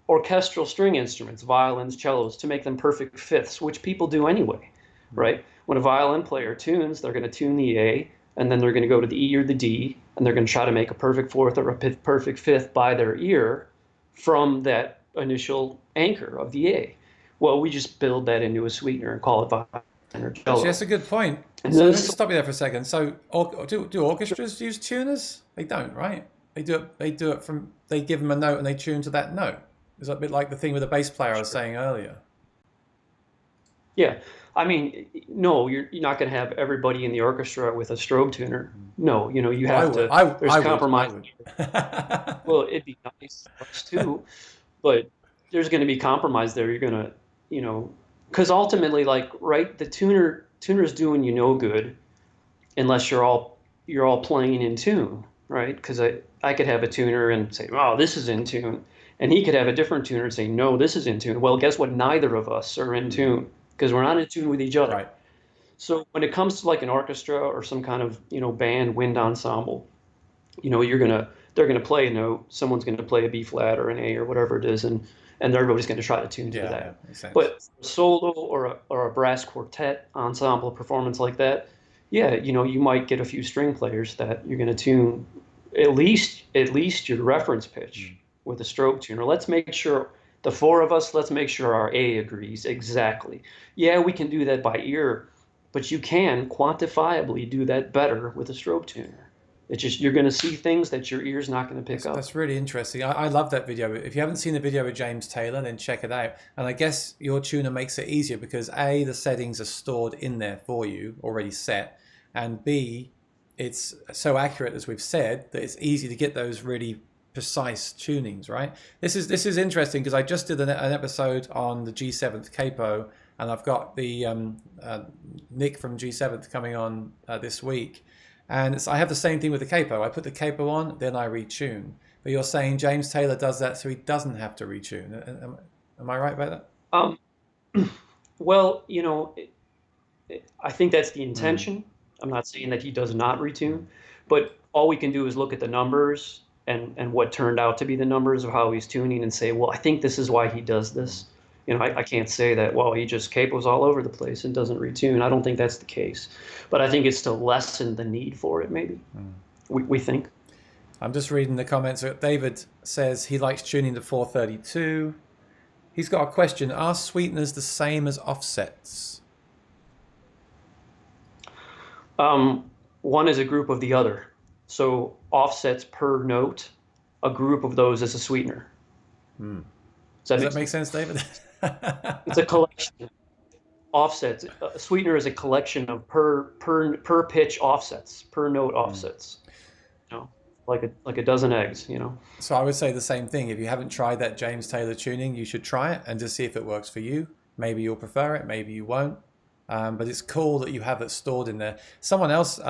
S2: orchestral string instruments, violins, cellos, to make them perfect fifths, which people do anyway, right? When a violin player tunes, they're going to tune the A, and then they're going to go to the E or the D, and they're going to try to make a perfect fourth or a perfect fifth by their ear from that initial anchor of the A. Well, we just build that into a sweetener and call it violin or
S1: Actually, that's
S2: cello.
S1: a good point.
S2: And
S1: So let me
S2: this,
S1: just stop you there for a second. So, do orchestras use tuners? They don't, right? They do it. They do it from. They give them a note and they tune to that note. It's a bit like the thing with the bass player I was saying earlier.
S2: yeah, I mean, no, you're not going to have everybody in the orchestra with a strobe tuner. No, you
S1: Well, I
S2: have
S1: would.
S2: to. There's
S1: I would. I
S2: compromise.
S1: would.
S2: Well, it'd be nice for us too, but there's going to be compromise there. You're going to, because ultimately, like, right, the tuner's doing you no good unless you're all playing in tune, right? Because I could have a tuner and say, oh, this is in tune, and he could have a different tuner and say, no, this is in tune. Well, guess what? Neither of us are in tune because we're not in tune with each other.
S1: Right.
S2: So when it comes to like an orchestra or some kind of band wind ensemble, they're gonna play a note. Someone's gonna play a B flat or an A or whatever it is, and everybody's gonna try to tune to
S1: Yeah. Yeah.
S2: that.
S1: Makes sense.
S2: But a solo or a brass quartet ensemble performance like that, yeah, you might get a few string players that you're gonna tune at least your reference pitch with a stroke tuner. Let's make sure the four of us. Let's make sure our A agrees exactly. Yeah, we can do that by ear, but you can quantifiably do that better with a stroke tuner. It's just you're going to see things that your ear's not going to pick up.
S1: That's really interesting. I love that video. If you haven't seen the video with James Taylor, then check it out. And I guess your tuner makes it easier because A, the settings are stored in there for you, already set. And B, it's so accurate, as we've said, that it's easy to get those really precise tunings, right? This is interesting because I just did an episode on the G7th capo, and I've got the Nick from G7th coming on this week. And I have the same thing with the capo. I put the capo on, then I retune. But you're saying James Taylor does that so he doesn't have to retune. Am I right about that?
S2: Um, well, I think that's the
S1: Mm.
S2: intention. I'm not saying that he does not retune, but all we can do is look at the numbers and what turned out to be the numbers of how he's tuning and say, well, I think this is why he does this. I can't say that, well, he just capos all over the place and doesn't retune. I don't think that's the case. But I think it's to lessen the need for it, maybe. We think.
S1: I'm just reading the comments. David says he likes tuning to 432. He's got a question. Are sweeteners the same as offsets?
S2: One is a group of the other. So offsets per note, a group of those is a sweetener. Does that
S1: Does
S2: make
S1: that make
S2: sense?
S1: sense, David?
S2: It's a collection. Offsets. A sweetener is a collection of per pitch offsets, per note offsets. You know, like a dozen eggs.
S1: So I would say the same thing. If you haven't tried that James Taylor tuning, you should try it and just see if it works for you. Maybe you'll prefer it, maybe you won't. But it's cool that you have it stored in there. Someone else,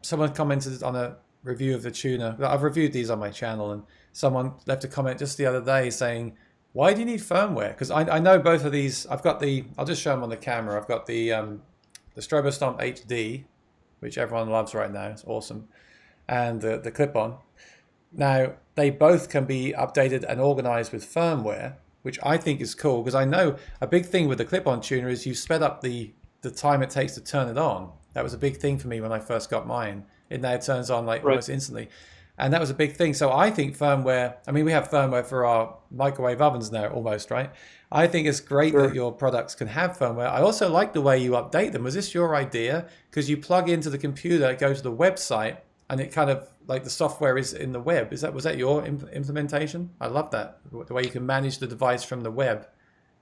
S1: someone commented on a review of the tuner. I've reviewed these on my channel, and someone left a comment just the other day saying, "Why do you need firmware?" Because I know both of these. I've got the. I'll just show them on the camera. I've got the Strobostomp HD, which everyone loves right now. It's awesome, and the clip-on. Now, they both can be updated and organized with firmware, which I think is cool because I know a big thing with the clip-on tuner is you sped up the time it takes to turn it on. That was a big thing for me when I first got mine. It now turns on like
S2: Right.
S1: almost instantly. And that was a big thing. So I think firmware, I mean, we have firmware for our microwave ovens now almost, right? I think it's great that
S2: Sure.
S1: your products can have firmware. I also like the way you update them. Was this your idea? Because you plug into the computer, go to the website, and it kind of like the software is in the web. Was that your implementation? I love that. The way you can manage the device from the web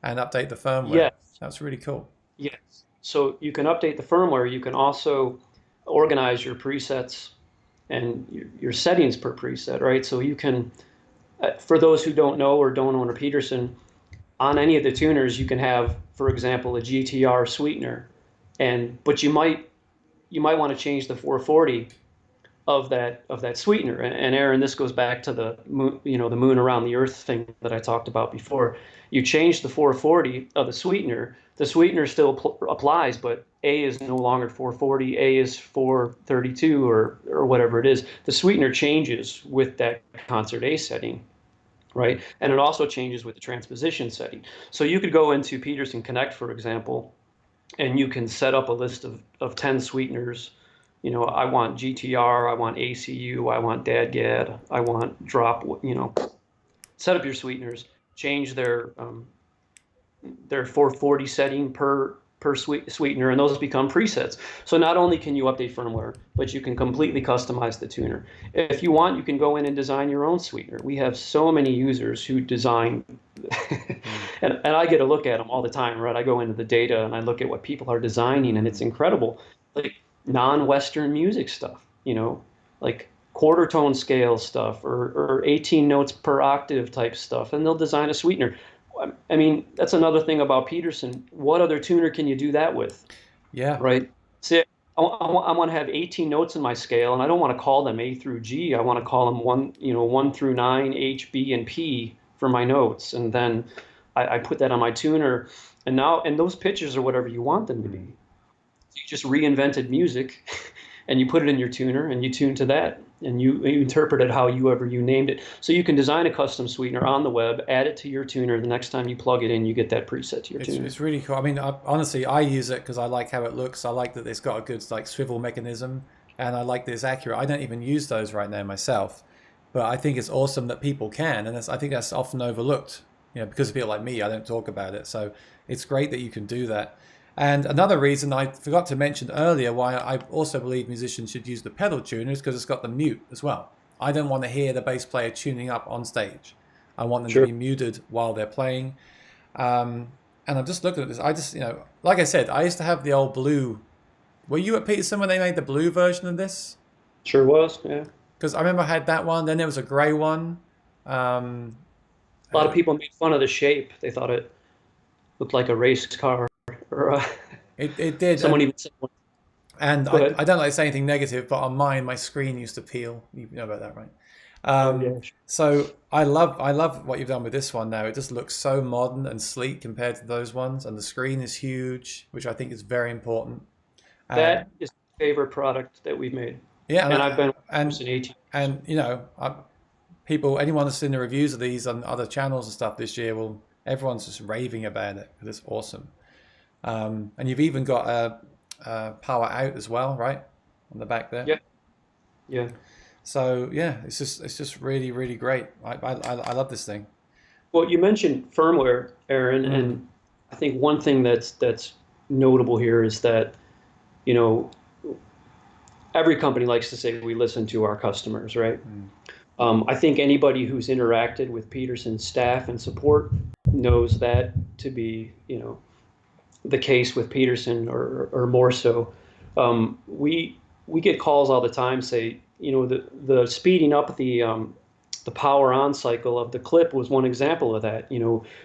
S1: and update the firmware.
S2: Yes.
S1: That's really cool.
S2: Yes. So you can update the firmware. You can also organize your presets and your settings per preset, right? So you can, for those who don't know or don't own a Peterson, on any of the tuners, you can have, for example, a GTR sweetener, but you might want to change the 440 of that sweetener. And Aaron, this goes back to the moon, the moon around the Earth thing that I talked about before. You change the 440 of the sweetener still applies, but A is no longer 440, A is 432 or whatever it is. The sweetener changes with that concert A setting, right? And it also changes with the transposition setting. So you could go into Peterson Connect, for example, and you can set up a list of 10 sweeteners. I want GTR, I want ACU, I want DADGAD, I want drop, set up your sweeteners, change their 440 setting per sweetener, and those become presets. So not only can you update firmware, but you can completely customize the tuner. If you want, you can go in and design your own sweetener. We have so many users who design, and I get a look at them all the time, right? I go into the data and I look at what people are designing, and it's incredible. Like non-Western music stuff, like quarter tone scale stuff or 18 notes per octave type stuff, and they'll design a sweetener. I mean, that's another thing about Peterson. What other tuner can you do that with,
S1: Yeah.
S2: right? See, I want to have 18 notes in my scale, and I don't want to call them A through G. I want to call them 1 through 9, H, B, and P for my notes, and then I put that on my tuner, and those pitches are whatever you want them to be. You just reinvented music, and you put it in your tuner, and you tune to that, and you interpret it however you named it. So you can design a custom sweetener on the web, add it to your tuner. The next time you plug it in, you get that preset to your tuner.
S1: It's really cool. I mean, honestly, I use it because I like how it looks. I like that it's got a good like swivel mechanism, and I like that it's accurate. I don't even use those right now myself, but I think it's awesome that people can, and I think that's often overlooked. Because of people like me, I don't talk about it. So it's great that you can do that. And another reason I forgot to mention earlier why I also believe musicians should use the pedal tuner is because it's got the mute as well. I don't want to hear the bass player tuning up on stage. I want them to be muted while they're playing. And I'm just looking at this. I just, like I said, I used to have the old blue. Were you at Peterson when they made the blue version of this?
S2: Sure was, yeah.
S1: Because I remember I had that one. Then there was a grey one.
S2: A lot of people made fun of the shape. They thought it looked like a race car. Or
S1: it did.
S2: Someone even said one.
S1: And I don't like to say anything negative, but on mine, my screen used to peel. You know about that, right?
S2: Yeah, sure.
S1: So I love what you've done with this one now. It just looks so modern and sleek compared to those ones, and the screen is huge, which I think is very important.
S2: That is my favorite product that we've made.
S1: Yeah,
S2: and I've been since 18.
S1: And anyone that's seen the reviews of these on other channels and stuff this year, everyone's just raving about it because it's awesome. And you've even got a power out as well, right, on the back there.
S2: Yeah.
S1: So yeah, it's just really, really great. I love this thing.
S2: Well, you mentioned firmware, Aaron, and I think one thing that's notable here is that every company likes to say we listen to our customers, right? I think anybody who's interacted with Peterson's staff and support knows that to be the case with Peterson, or more so. We get calls all the time say, the speeding up the power on cycle of the clip was one example of that.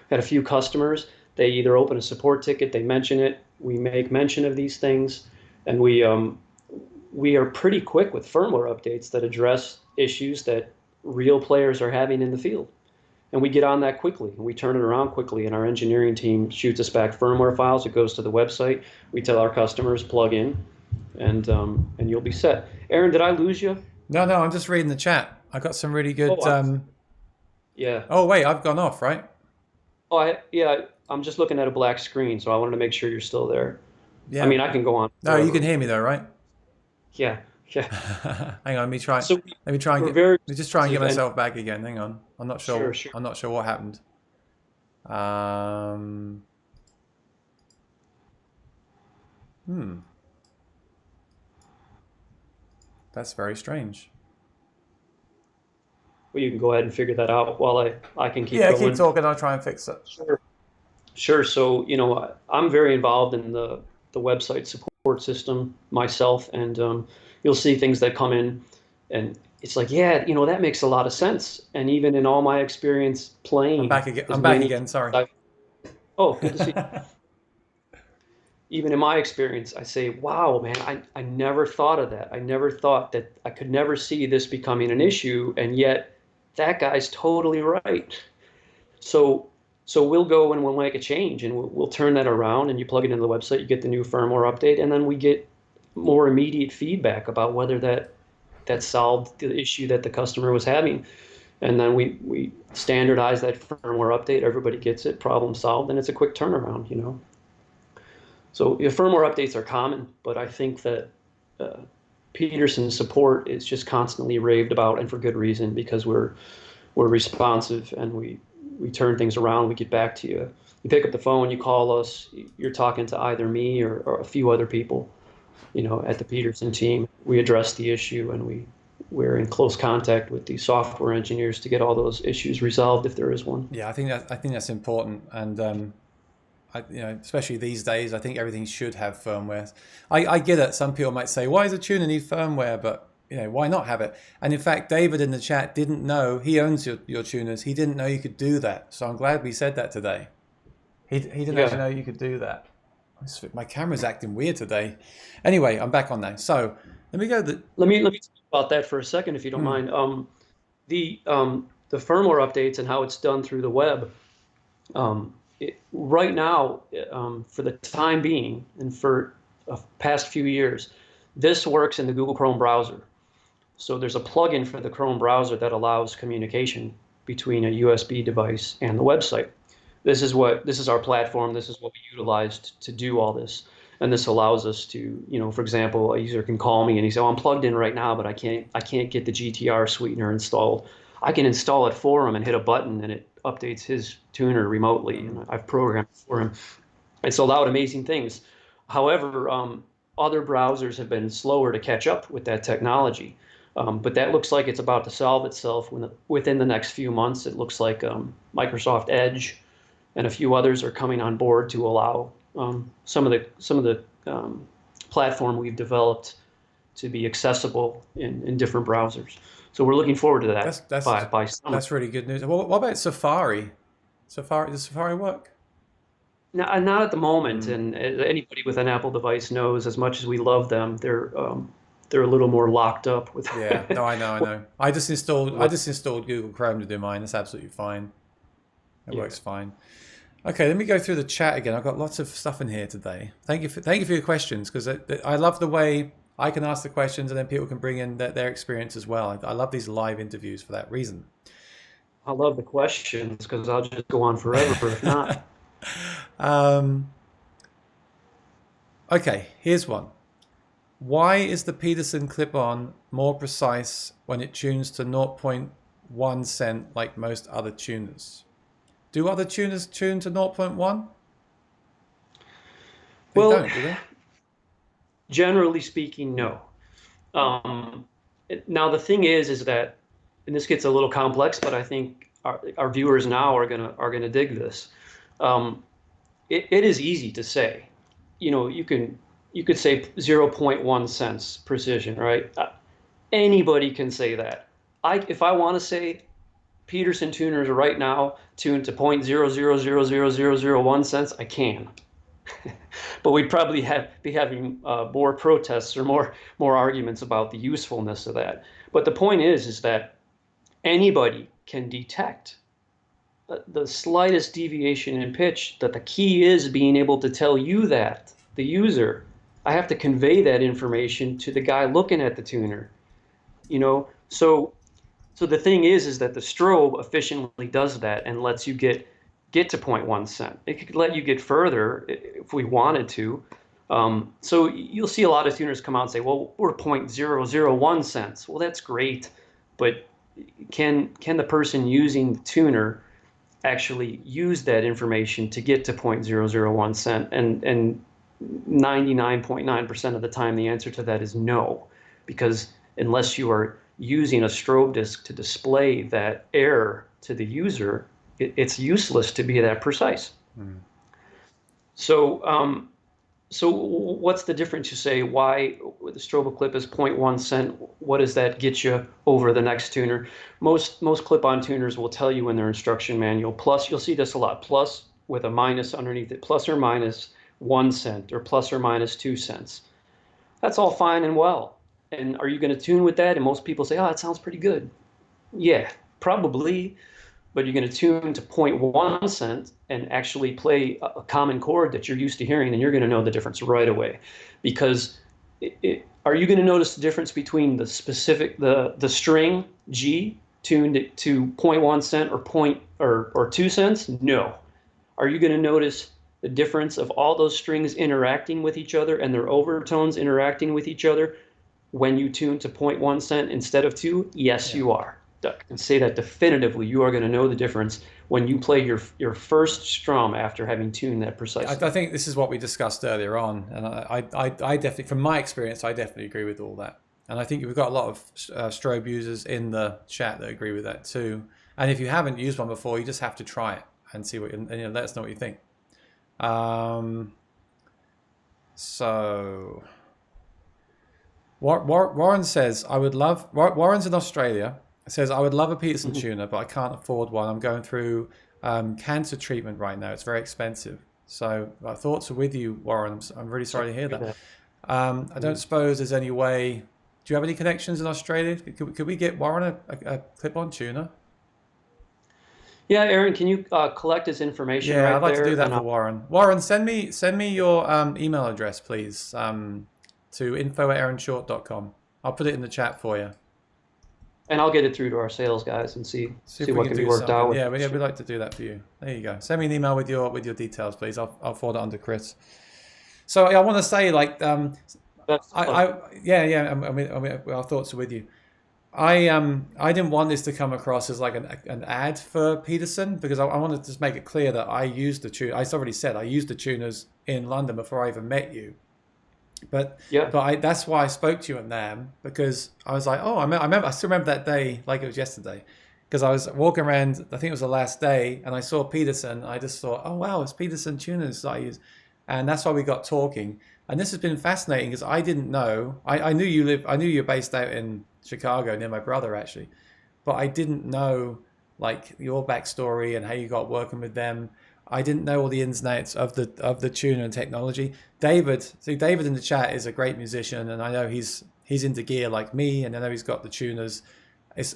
S2: Had a few customers, they either open a support ticket, they mention it, we make mention of these things, and we are pretty quick with firmware updates that address issues that real players are having in the field. And we get on that quickly, and we turn it around quickly, and our engineering team shoots us back firmware files. It goes to the website. We tell our customers, plug in, and you'll be set. Aaron, did I lose you?
S1: No, I'm just reading the chat. I got some really good...
S2: Yeah.
S1: Oh, wait, I've gone off, right?
S2: I'm just looking at a black screen, so I wanted to make sure you're still there.
S1: Yeah.
S2: I mean, I can go on.
S1: No, you can hear me though, right?
S2: Yeah.
S1: Hang on, let me try.
S2: So
S1: let me try and get myself back again. Hang on, I'm not sure.
S2: Sure.
S1: I'm not sure what happened. That's very strange.
S2: Well, you can go ahead and figure that out while I can keep going.
S1: Yeah, keep talking. I'll try and fix it.
S2: Sure. So I'm very involved in the website support system myself, and you'll see things that come in, and it's like, that makes a lot of sense. And even in all my experience playing,
S1: I'm back again. Sorry.
S2: Oh, good to see even in my experience, I say, wow, man, I never thought of that. I never thought that I could never see this becoming an issue. And yet that guy's totally right. So, so we'll go and we'll make a change and we'll turn that around and you plug it into the website, you get the new firmware update, and then we get more immediate feedback about whether that solved the issue that the customer was having. And then we standardize that firmware update, everybody gets it, problem solved, and it's a quick turnaround. So firmware updates are common, but I think that uh, Peterson support is just constantly raved about, and for good reason, because we're responsive and we turn things around. We get back to you. You pick up the phone, you call us. You're talking to either me or a few other people, at the Peterson team. We address the issue, and we're in close contact with the software engineers to get all those issues resolved if there is one.
S1: Yeah, I think that's important, and especially these days, I think everything should have firmware. I get it. Some people might say, "Why does a tuner need firmware?" But why not have it? And in fact, David in the chat didn't know. He owns your tuners. He didn't know you could do that. So I'm glad we said that today. He didn't actually
S2: Yeah.
S1: know you could do that. My camera's acting weird today. Anyway, I'm back on now. So let me go.
S2: Let me talk about that for a second, if you don't
S1: Hmm,
S2: mind. The firmware updates and how it's done through the web. Right now, for the time being, and for the past few years, this works in the Google Chrome browser. So there's a plugin for the Chrome browser that allows communication between a USB device and the website. This is our platform. This is what we utilized to do all this. And this allows us to, for example, a user can call me and he say, "Oh, I'm plugged in right now, but I can't get the GTR sweetener installed." I can install it for him and hit a button and it updates his tuner remotely. And I've programmed it for him. It's allowed amazing things. However, other browsers have been slower to catch up with that technology. But that looks like it's about to solve itself within the next few months. It looks like Microsoft Edge and a few others are coming on board to allow some of the platform we've developed to be accessible in different browsers. So we're looking forward to
S1: that's
S2: that
S1: that's
S2: by summer.
S1: that's really good news. What about Safari? Does Safari work?
S2: Not at the moment,
S1: Hmm.
S2: and anybody with an Apple device knows, as much as we love them, they're a little more locked up with.
S1: Yeah, no, I know, I know. I
S2: what-
S1: just installed Google Chrome to do mine. That's absolutely fine. It
S2: yeah.
S1: works fine. Okay, let me go through the chat again. I've got lots of stuff in here today. Thank you for your questions, because I love the way I can ask the questions and then people can bring in their experience as well. I love these live interviews for that reason.
S2: I love the questions because I'll just go on forever if not.
S1: um, okay, here's one. Why is the Peterson clip-on more precise when it tunes to zero point 0.1 cent like most other tuners? Do other tuners tune to zero point 0.1? They
S2: Well,
S1: don't, do they?
S2: generally speaking, no. Um, Now the thing is that, and this gets a little complex, but I think our viewers now are gonna dig this. Um, it is easy to say. You could say zero point 0.1 cents precision, right? Anybody can say that. If I want to say Peterson tuners right now tuned to 0.0000001 cents, I can. But we'd probably be having more protests or more arguments about the usefulness of that. But the point is that anybody can detect the slightest deviation in pitch. That the key is being able to tell you, that the user. I have to convey that information to the guy looking at the tuner. So the thing is that the strobe efficiently does that and lets you get to zero point 0.1 cent. It could let you get further if we wanted to. So you'll see a lot of tuners come out and say, "Well, we're 0.001 cents." Well, that's great, but can the person using the tuner actually use that information to get to 0.001 cent? And 99.9% of the time, the answer to that is no, because unless you are using a strobe disk to display that error to the user, it's useless to be that precise.
S1: Hmm.
S2: So, so what's the difference? You say, why the strobe clip is zero point 0.1 cent? What does that get you over the next tuner? Most clip-on tuners will tell you in their instruction manual. Plus, you'll see this a lot. Plus with a minus underneath it. Plus or minus 1 cent or plus or minus 2 cents. That's all fine and well. And are you going to tune with that? And most people say, oh, that sounds pretty good. Yeah, probably, but you're going to tune to zero point 0.1 cent and actually play a common chord that you're used to hearing, and you're going to know the difference right away. Because are you going to notice the difference between the string G tuned to zero point 0.1 cent or 2 cents? No. Are you going to notice the difference of all those strings interacting with each other and their overtones interacting with each other when you tune to zero point 0.1 cent instead of 2? Yes,
S1: Yeah.
S2: you are. I can say that definitively. You are going to know the difference when you play your first strum after having tuned that precisely.
S1: I think this is what we discussed earlier on, and I definitely, from my experience, I definitely agree with all that. And I think we've got a lot of strobe users in the chat that agree with that too. And if you haven't used one before, you just have to try it and see what, and let us know what you think. So Warren says, I would love, Warren's in Australia, says, I would love a Peterson tuner, but I can't afford one. I'm going through cancer treatment right now. It's very expensive. So my thoughts are with you, Warren. I'm really sorry to hear that. I don't suppose there's any way, do you have any connections in Australia? Could we get Warren a clip-on tuner?
S2: Yeah, Aaron, can you collect his information
S1: Yeah,
S2: right
S1: I'd like to
S2: there?
S1: do that for Warren. Warren, send me your email address, please, to info@aaronshort.com. I'll put it in the chat for you.
S2: And I'll get it through to our sales guys and see
S1: See if we
S2: what
S1: can
S2: can be
S1: do
S2: worked out
S1: something.
S2: with.
S1: Yeah, we'd like to do that for you. There you go. Send me an email with your details, please. I'll forward it on to Chris. So I want to say, like,
S2: That's
S1: our thoughts are with you. I didn't want this to come across as like an ad for Peterson, because I wanted to just make it clear that I used the tune. I already said I used the tuners in London before I even met you. But
S2: yeah.
S1: That's why I spoke to you at NAMM, because I was like, oh, I still remember that day like it was yesterday, because I was walking around, I think it was the last day, and I saw Peterson. I just thought, oh wow, it's Peterson tuners that I use, and that's why we got talking. And this has been fascinating because I didn't know. I knew you're based out in Chicago near my brother actually, but I didn't know like your backstory and how you got working with them. I didn't know all the ins and outs of the tuner and technology. David in the chat is a great musician, and I know he's into gear like me, and I know he's got the tuners.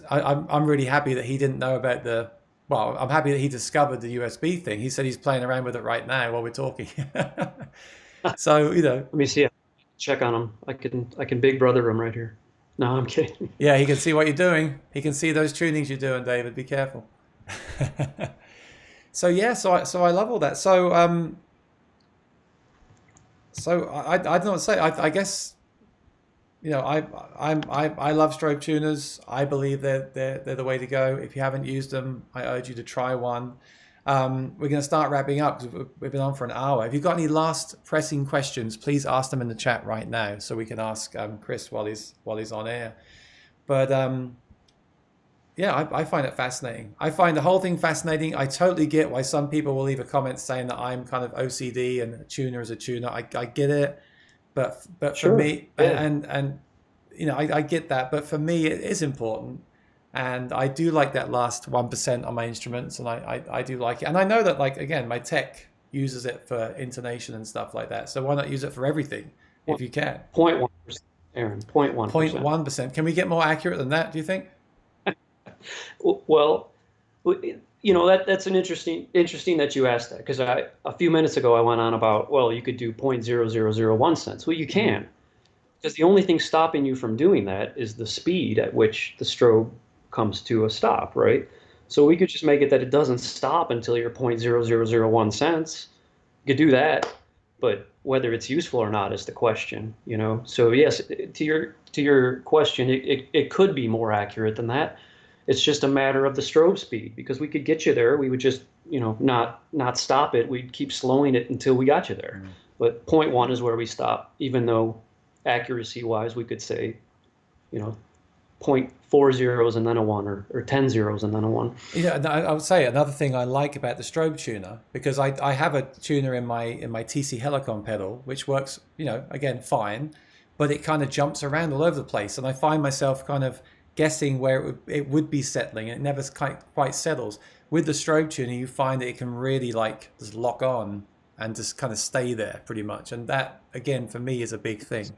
S1: I'm really happy that he didn't know about the. Well, I'm happy that he discovered the USB thing. He said he's playing around with it right now while we're talking. So
S2: Let me see. Check on him. I can big brother him right here. No, I'm kidding.
S1: yeah, he can see what you're doing. He can see those tunings you're doing, David. Be careful. So yeah, so I love all that. So I don't know what to say. I guess I love strobe tuners. I believe they're the way to go. If you haven't used them, I urge you to try one. We're going to start wrapping up because we've been on for an hour. If you've got any last pressing questions, please ask them in the chat right now, so we can ask Chris while he's on air. But yeah, I find it fascinating. I find the whole thing fascinating. I totally get why some people will leave a comment saying that I'm kind of OCD and a tuner is a tuner. I get it, but
S2: Sure.
S1: for me,
S2: Yeah.
S1: and I get that, but for me it is important, and I do like that last 1% on my instruments, and I do like it, and I know that, like, again, my tech uses it for intonation and stuff like that. So why not use it for everything if you can?
S2: 0.1%, Aaron. 0.1%.
S1: 0.1%. Can we get more accurate than that, do you think?
S2: Well, that's an interesting that you asked that, because a few minutes ago I went on about, well, you could do 0.0001 cents. Well, you can, because the only thing stopping you from doing that is the speed at which the strobe comes to a stop, right? So we could just make it that it doesn't stop until you're 0.0001 cents. You could do that, but whether it's useful or not is the question, So yes, to your question, it could be more accurate than that. It's just a matter of the strobe speed, because we could get you there. We would just, not stop it. We'd keep slowing it until we got you there. But 0.1 is where we stop, even though accuracy wise, we could say, 0.4 zeros and then a one, or 10 zeros and then a one.
S1: Yeah, I would say another thing I like about the strobe tuner, because I have a tuner in my TC Helicon pedal, which works, again, fine, but it kind of jumps around all over the place, and I find myself kind of guessing where it would be settling, and it never quite settles. With the strobe tuner, you find that it can really, like, just lock on and just kind of stay there pretty much. And that again for me is a big thing,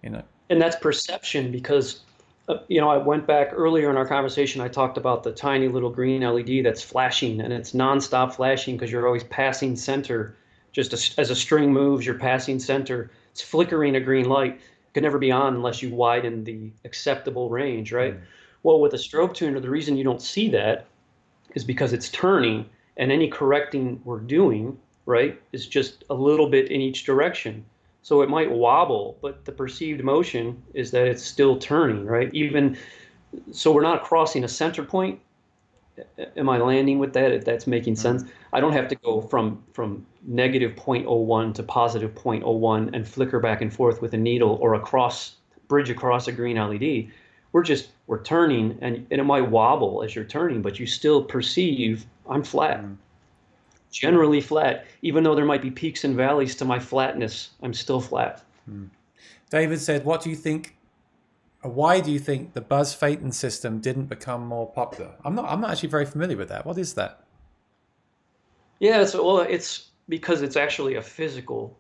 S1: you know.
S2: And that's perception because, I went back earlier in our conversation. I talked about the tiny little green LED that's flashing and it's nonstop flashing because you're always passing center. Just as a string moves, you're passing center. It's flickering a green light. It could never be on unless you widen the acceptable range, right?
S1: Mm.
S2: Well, with a strobe tuner, the reason you don't see that is because it's turning and any correcting we're doing, right, is just a little bit in each direction. So it might wobble, but the perceived motion is that it's still turning, right? Even so, we're not crossing a center point. Am I landing with that? If that's making sense.
S1: Mm.
S2: I don't have to go from negative zero point zero 0.01 to positive zero point zero 0.01 and flicker back and forth with a needle or bridge across a green LED. We're turning and it might wobble as you're turning, but you still perceive I'm flat.
S1: Mm.
S2: Generally flat, even though there might be peaks and valleys to my flatness, I'm still flat.
S1: Mm. David said, "What do you think? Why do you think the Buzz Phaeton system didn't become more popular?" I'm not actually very familiar with that. What is that?
S2: Yeah, it's because it's actually a physical,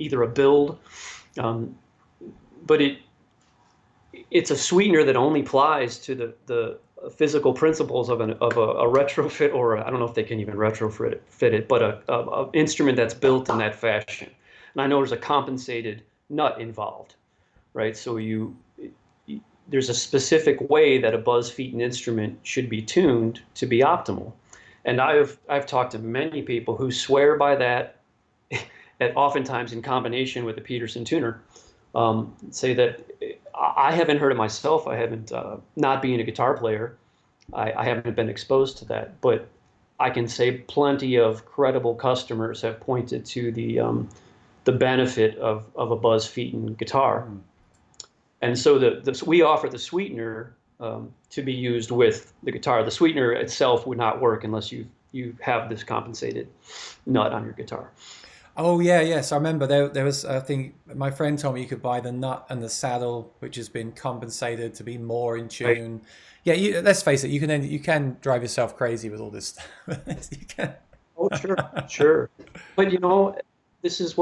S2: either a build, um, but it's a sweetener that only applies to the physical principles of a retrofit, or I don't know if they can even retrofit it, but a instrument that's built in that fashion. And I know there's a compensated nut involved, right? So there's a specific way that a Buzz Phaeton instrument should be tuned to be optimal. And I've talked to many people who swear by that, and oftentimes in combination with the Peterson tuner, say that I haven't heard it myself. I haven't, not being a guitar player, I haven't been exposed to that. But I can say plenty of credible customers have pointed to the benefit of a Buzz Phaeton guitar.
S1: Mm.
S2: And so we offer the sweetener to be used with the guitar. The sweetener itself would not work unless you have this compensated nut on your guitar.
S1: Oh yeah, yes. I remember there was a thing. My friend told me you could buy the nut and the saddle, which has been compensated to be more in
S2: Right.
S1: tune. Yeah, let's face it. You can drive yourself crazy with all this stuff. You can.
S2: Oh, sure, sure. But this is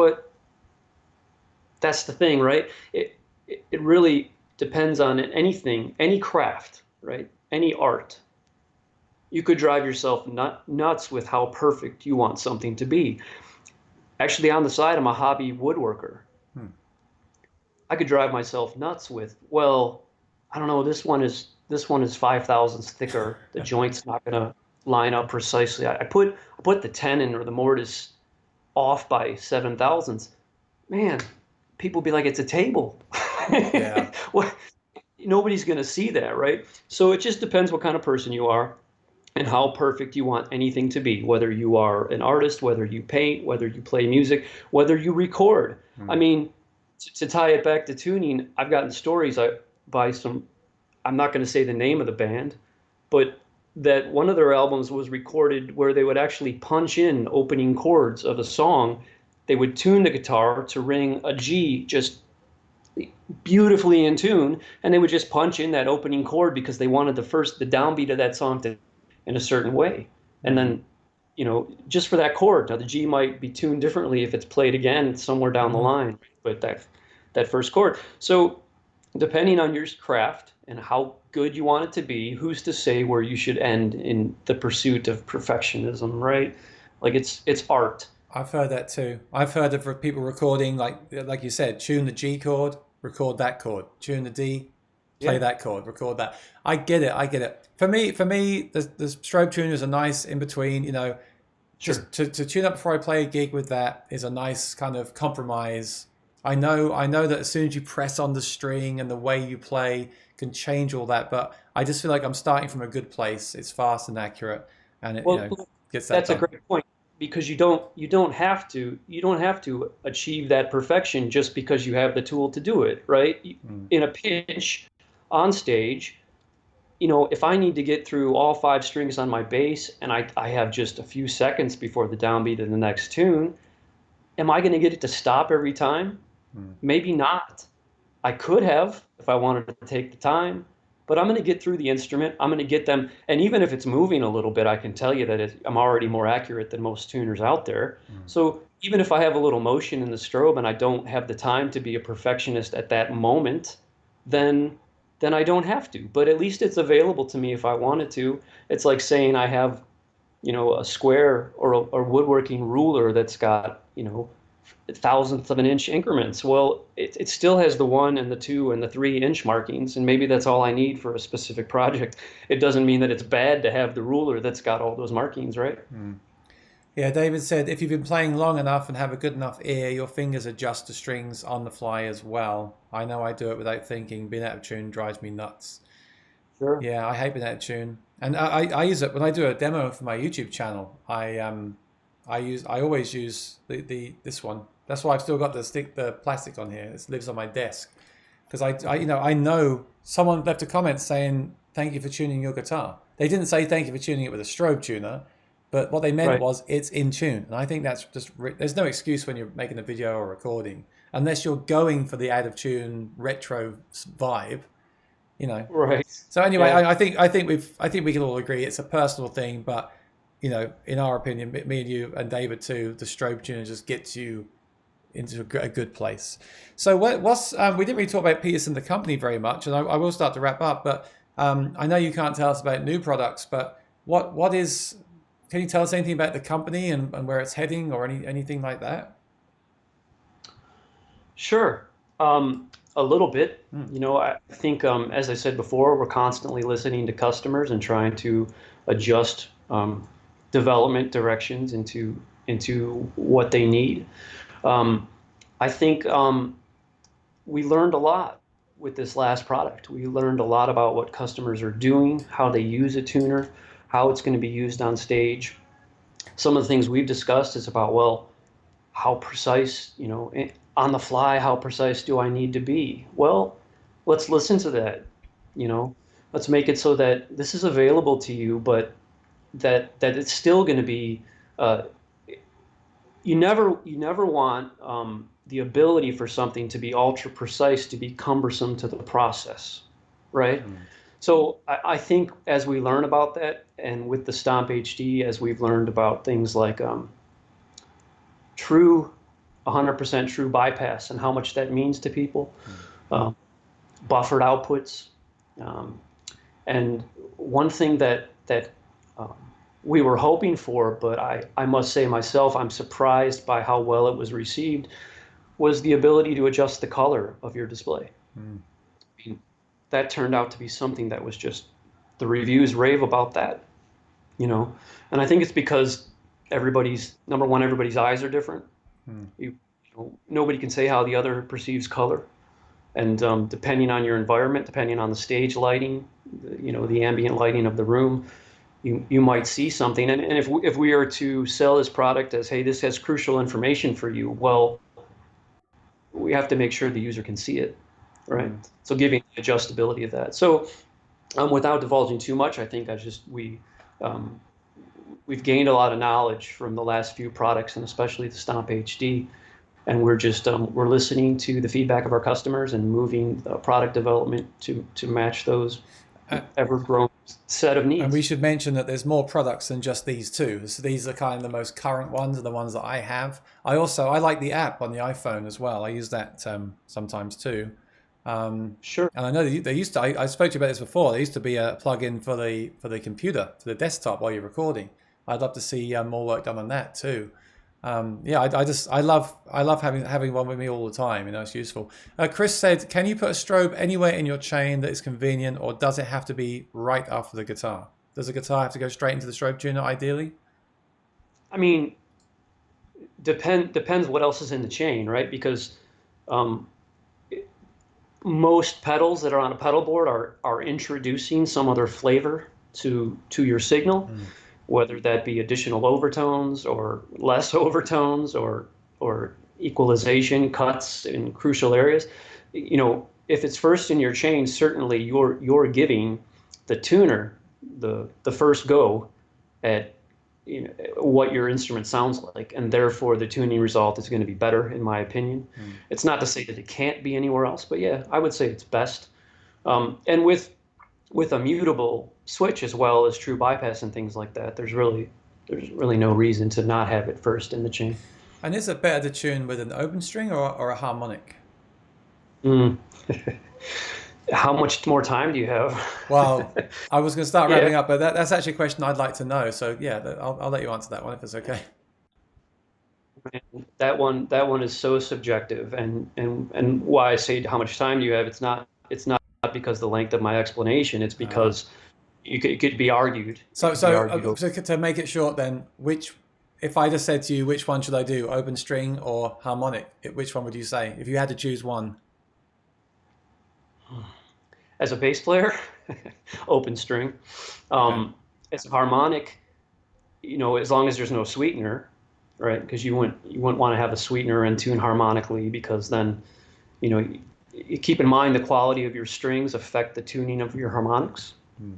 S2: that's the thing, right? It really depends on anything, any craft, right? Any art. You could drive yourself nuts with how perfect you want something to be. Actually, on the side, I'm a hobby woodworker.
S1: Hmm.
S2: I could drive myself nuts with, well, I don't know, this one is 5 thousandths thicker. The joint's not gonna line up precisely. I put the tenon or the mortise off by 7 thousandths. Man, people be like, it's a table.
S1: Yeah.
S2: What? Nobody's gonna see that, right? So it just depends what kind of person you are and how perfect you want anything to be, whether you are an artist, whether you paint, whether you play music, whether you record. I
S1: Hmm.
S2: mean, to tie it back to tuning, I've gotten stories by some, I'm not going to say the name of the band, but that one of their albums was recorded where they would actually punch in opening chords of a song. They would tune the guitar to ring a G just beautifully in tune, and they would just punch in that opening chord because they wanted the downbeat of that song to in a certain way. And
S1: Hmm.
S2: then, just for that chord. Now the G might be tuned differently if it's played again somewhere down the
S1: Hmm.
S2: line, but that first chord. So depending on your craft and how good you want it to be, who's to say where you should end in the pursuit of perfectionism, right? Like it's art.
S1: I've heard that too. I've heard of people recording like you said, tune the G chord, record that chord, tune the D, play
S2: Yeah,
S1: that chord, record that. I get it. I get it. For me, the strobe tuners are nice in between.
S2: sure.
S1: Just to tune up before I play a gig with that is a nice kind of compromise. I know that as soon as you press on the string and the way you play can change all that, but I just feel like I'm starting from a good place. It's fast and accurate, and it
S2: Well,
S1: gets that
S2: that's a
S1: done.
S2: great point because you don't have to achieve that perfection just because you have the tool to do it, right?
S1: Mm.
S2: In a pinch on stage, if I need to get through all five strings on my bass and I have just a few seconds before the downbeat of the next tune, am I going to get it to stop every time?
S1: Mm.
S2: Maybe not. I could have if I wanted to take the time, but I'm going to get through the instrument. I'm going to get them, and even if it's moving a little bit, I can tell you that I'm already more accurate than most tuners out there.
S1: Mm.
S2: So even if I have a little motion in the strobe and I don't have the time to be a perfectionist at that moment, then I don't have to. But at least it's available to me if I wanted to. It's like saying I have, a square or a woodworking ruler that's got, thousandth of an inch increments. Well, it still has the 1 and the 2 and the 3 inch markings, and maybe that's all I need for a specific project. It doesn't mean that it's bad to have the ruler that's got all those markings, right?
S1: Mm. Yeah, David said if you've been playing long enough and have a good enough ear, your fingers adjust the strings on the fly as well. I know I do it without thinking. Being out of tune drives me nuts.
S2: Sure.
S1: Yeah, I hate being out of tune, and I use it when I do a demo for my YouTube channel. I always use the this one. That's why I've still got the plastic on here. It lives on my desk because I know someone left a comment saying thank you for tuning your guitar. They didn't say thank you for tuning it with a strobe tuner, but what they meant
S2: Right.
S1: was it's in tune. And I think that's just there's no excuse when you're making a video or recording unless you're going for the out of tune retro vibe, you know.
S2: Right.
S1: So anyway,
S2: Yeah.
S1: I think we can all agree it's a personal thing, but in our opinion, me and you and David too, the strobe tuner just gets you into a good place. So what's we didn't really talk about Peterson the company very much, and I will start to wrap up. But I know you can't tell us about new products, but what is? Can you tell us anything about the company and where it's heading, or anything like that?
S2: Sure. A little bit.
S1: Hmm.
S2: I think, as I said before, we're constantly listening to customers and trying to adjust development directions into what they need. Um, I think we learned a lot with this last product. We learned a lot about what customers are doing, how they use a tuner, how it's going to be used on stage. Some of the things we've discussed is about, well, how precise, on the fly, how precise do I need to be? Well, let's listen to that, you know. Let's make it so that this is available to you, but that it's still going to be. Uh, you never want the ability for something to be ultra precise to be cumbersome to the process, right?
S1: Hmm.
S2: So I think as we learn about that, and with the Stomp HD, as we've learned about things like true 100% true bypass and how much that means to people,
S1: Hmm.
S2: um, buffered outputs. Um, and one thing that um, we were hoping for, but I must say myself, I'm surprised by how well it was received, was the ability to adjust the color of your display.
S1: Hmm.
S2: I mean, that turned out to be something that was just, the reviews rave about that, you know. And I think it's because everybody's, number one, everybody's eyes are different.
S1: Hmm.
S2: Nobody can say how the other perceives color. And depending on your environment, depending on the stage lighting, the ambient lighting of the room, you might see something. And if we are to sell this product as, hey, this has crucial information for you, well, we have to make sure the user can see it, right?
S1: Hmm.
S2: So giving the adjustability of that. So without divulging too much, I think um, we've gained a lot of knowledge from the last few products, and especially the Stomp HD, and we're listening to the feedback of our customers and moving product development to match those
S1: Uh,
S2: ever growing set of
S1: And we
S2: needs.
S1: should mention that there's more products than just these two. So these are kind of the most current ones and the ones that I have. I like the app on the iPhone as well. I use that sometimes too. Um,
S2: Sure.
S1: and I know they used to. I spoke to you about this before. There used to be a plug-in for the computer to the desktop while you're recording. I'd love to see more work done on that too. Yeah, I love having one with me all the time. It's useful. Chris said, "Can you put a strobe anywhere in your chain that is convenient, or does it have to be right after the guitar? Does the guitar have to go straight into the strobe tuner ideally?"
S2: I mean, depends what else is in the chain, right? Because um, most pedals that are on a pedal board are introducing some other flavor to your signal,
S1: Mm.
S2: whether that be additional overtones or less overtones or equalization cuts in crucial areas. If it's first in your chain, certainly you're giving the tuner the first go at what your instrument sounds like, and therefore the tuning result is going to be better, in my opinion.
S1: Mm.
S2: It's not to say that it can't be anywhere else, but yeah, I would say it's best. And with with a mutable switch as well as true bypass and things like that, there's really no reason to not have it first in the chain.
S1: And is it better to tune with an open string or a harmonic?
S2: Mm. How much more time do you have?
S1: Well, I was going to start
S2: Yeah,
S1: wrapping up, but that's actually a question I'd like to know. So yeah, I'll let you answer that one if it's okay.
S2: man, that one is so subjective, and why I say how much time do you have? It's not because the length of my explanation. It's
S1: Uh,
S2: because it could be argued. It
S1: so
S2: could be
S1: so
S2: argued
S1: uh,
S2: over.
S1: so to make it short, then, if I just said to you, which one should I do, open string or harmonic? Which one would you say if you had to choose one?
S2: As a bass player, open string.
S1: Okay.
S2: Um, as a harmonic, as long as there's no sweetener, right? Because you wouldn't want to have a sweetener and tune harmonically because then, you know, you keep in mind the quality of your strings affect the tuning of your harmonics.
S1: Hmm.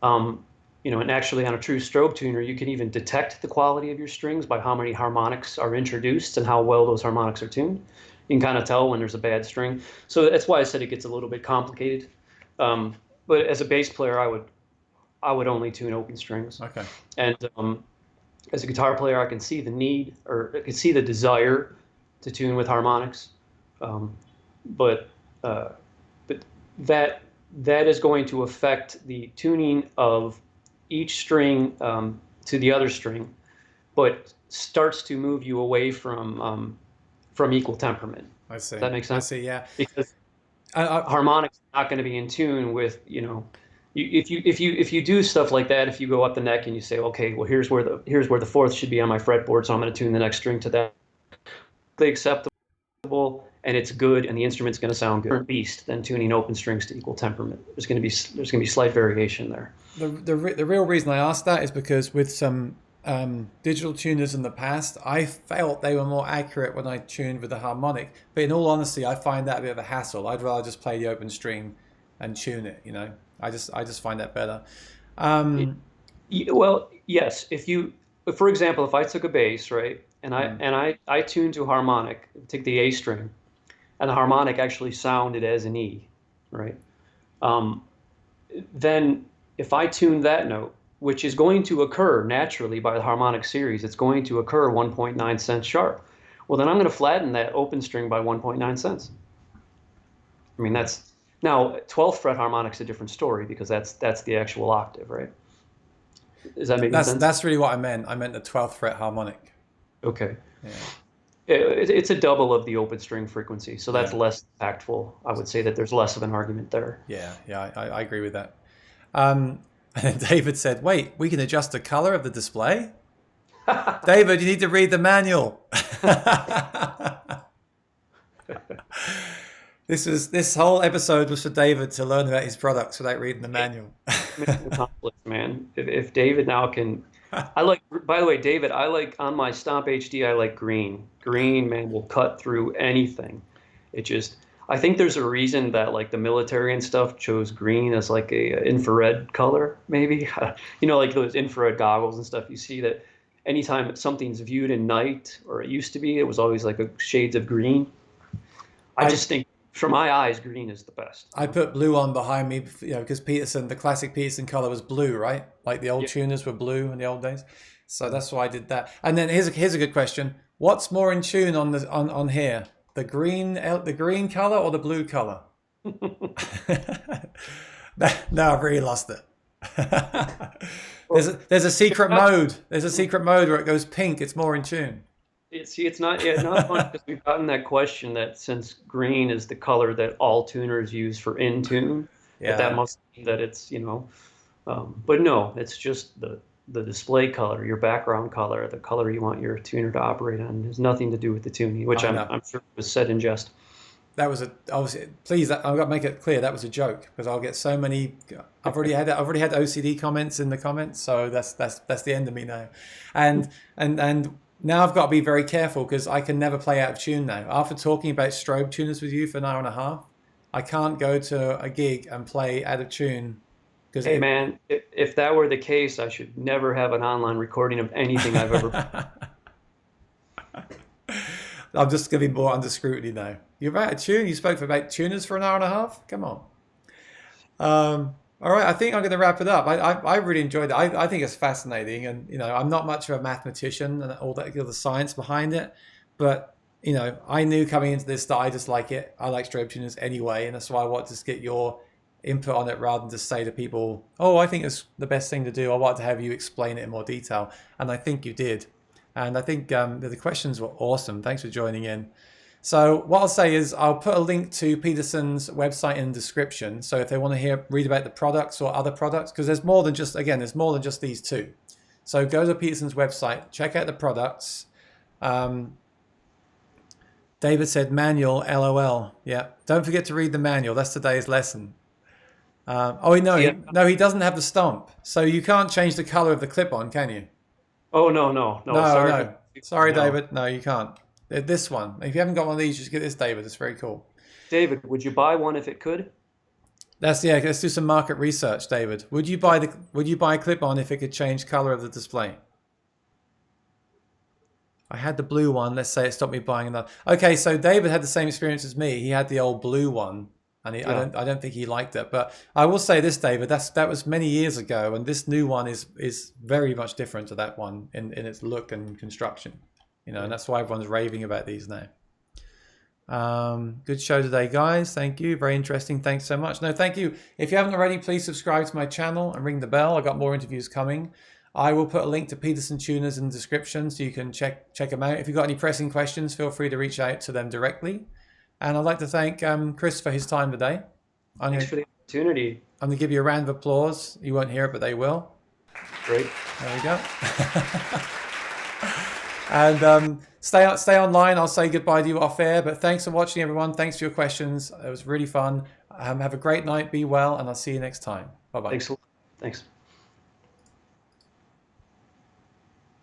S2: Um, and actually on a true strobe tuner, you can even detect the quality of your strings by how many harmonics are introduced and how well those harmonics are tuned. You can kind of tell when there's a bad string. So that's why I said it gets a little bit complicated. But as a bass player, I would only tune open strings.
S1: Okay.
S2: And as a guitar player, I can see the need or I can see the desire to tune with harmonics. Um, but uh, but that that is going to affect the tuning of each string to the other string, but starts to move you away from equal temperament.
S1: I
S2: Does
S1: see.
S2: that make
S1: I
S2: sense?
S1: see. Yeah.
S2: Because
S1: I,
S2: harmonics are not going to be in tune with if you do stuff like that, if you go up the neck and you say, okay, well here's where the fourth should be on my fretboard, so I'm going to tune the next string to that, acceptable, and it's good, and the instrument's going to sound good. Beast than tuning open strings to equal temperament. There's going to be slight variation there.
S1: the real reason I asked that is because with some digital tuners in the past, I felt they were more accurate when I tuned with the harmonic. But in all honesty, I find that a bit of a hassle. I'd rather just play the open string and tune it. I just find that better. Um,
S2: Well, yes. For example, if I took a bass, right, and I
S1: mm,
S2: and I tuned to harmonic, take the A string, and the harmonic actually sounded as an E, right? Um, then if I tune that note, which is going to occur naturally by the harmonic series, it's going to occur 1.9 cents sharp. Well, then I'm going to flatten that open string by 1.9 cents. I mean, that's now 12th fret harmonic's a different story because that's the actual octave, right? Is that making
S1: that's
S2: sense?
S1: that's really what I meant. I meant the 12th fret harmonic.
S2: Okay.
S1: Yeah,
S2: It's a double of the open string frequency, so that's
S1: yeah,
S2: less impactful. I would say that there's less of an argument there.
S1: yeah. I agree with that. Um, and then David said, "Wait, we can adjust the color of the display." David, you need to read the manual. This whole episode was for David to learn about his products without reading the manual.
S2: Mission accomplished, man. If David now can, I like. By the way, David, I like on my Stomp HD. I like green. Green, man, will cut through anything. It just. I think there's a reason that like the military and stuff chose green as like a infrared color, maybe. Like those infrared goggles and stuff. You see that anytime something's viewed in night, or it used to be, it was always like a shades of green. I
S1: I
S2: just think, for my eyes, green is the best.
S1: I put blue on behind me, because Peterson, the classic Peterson color was blue, right? Like the old
S2: Yeah.
S1: tuners were blue in the old days. So that's why I did that. And then here's a good question: what's more in tune on here, the green color or the blue color? Now I've really lost it. there's
S2: Well,
S1: a, there's a
S2: it's
S1: secret
S2: not.
S1: mode. There's a secret mode where it goes pink. It's more in tune.
S2: See, it's not, yeah, not funny because we've gotten that question that since green is the color that all tuners use for in tune, that
S1: Yeah,
S2: must mean that but no, it's just the display color, your background color, the color you want your tuner to operate on. It has nothing to do with the tuning, which
S1: I
S2: I'm
S1: know.
S2: I'm sure was said in jest.
S1: That was please. I've got to make it clear that was a joke because I'll get so many. I've already had OCD comments in the comments, so that's the end of me now, and now I've got to be very careful because I can never play out of tune now. After talking about strobe tuners with you for an hour and a half, I can't go to a gig and play out of tune because
S2: Hey man, if that were the case, I should never have an online recording of anything I've ever.
S1: I'm just going to be more under scrutiny now. You're about a tune. You spoke for about tuners for an hour and a half. Come on. All right, I think I'm going to wrap it up. I really enjoyed it. I think it's fascinating, and I'm not much of a mathematician and all that the science behind it, but I knew coming into this that I just like it. I like strobe tuners anyway, and that's why I want to just get your input on it rather than just say to people, "Oh, I think it's the best thing to do." I want to have you explain it in more detail, and I think you did, and I think the questions were awesome. Thanks for joining in. So what I'll say is I'll put a link to Peterson's website in the description. So if they want to read about the products or other products, because there's more than just, again, there's more than just these two. So go to Peterson's website, check out the products. David said manual, LOL. Yeah, don't forget to read the manual. That's today's lesson. Oh, no,
S2: Yeah.
S1: no, he doesn't have the stomp. So you can't change the color of the clip-on, can you?
S2: Oh, no, no, no.
S1: No,
S2: Sorry.
S1: no. Sorry,
S2: No.
S1: David. No, you can't. This one. If you haven't got one of these, just get this, David. It's very cool.
S2: David, would you buy one if it could?
S1: Let's do some market research, David. Would you buy a clip-on if it could change color of the display? I had the blue one. Let's say it stopped me buying another. Okay, so David had the same experience as me. He had the old blue one, and I don't think he liked it. But I will say this, David, that was many years ago, and this new one is very much different to that one in its look and construction. And that's why everyone's raving about these now. Good show today, guys. Thank you. Very interesting. Thanks so much. No, thank you. If you haven't already, please subscribe to my channel and ring the bell. I got more interviews coming. I will put a link to Peterson tuners in the description so you can check them out. If you've got any pressing questions, feel free to reach out to them directly. And I'd like to thank Chris for his time today.
S2: Thanks for the opportunity.
S1: I'm going to give you a round of applause. You won't hear it, but they will.
S2: Great.
S1: There we go. And stay online. I'll say goodbye to you off air. But thanks for watching, everyone. Thanks for your questions. It was really fun. Have a great night. Be well, and I'll see you next time. Bye-bye.
S2: Thanks a lot. Thanks.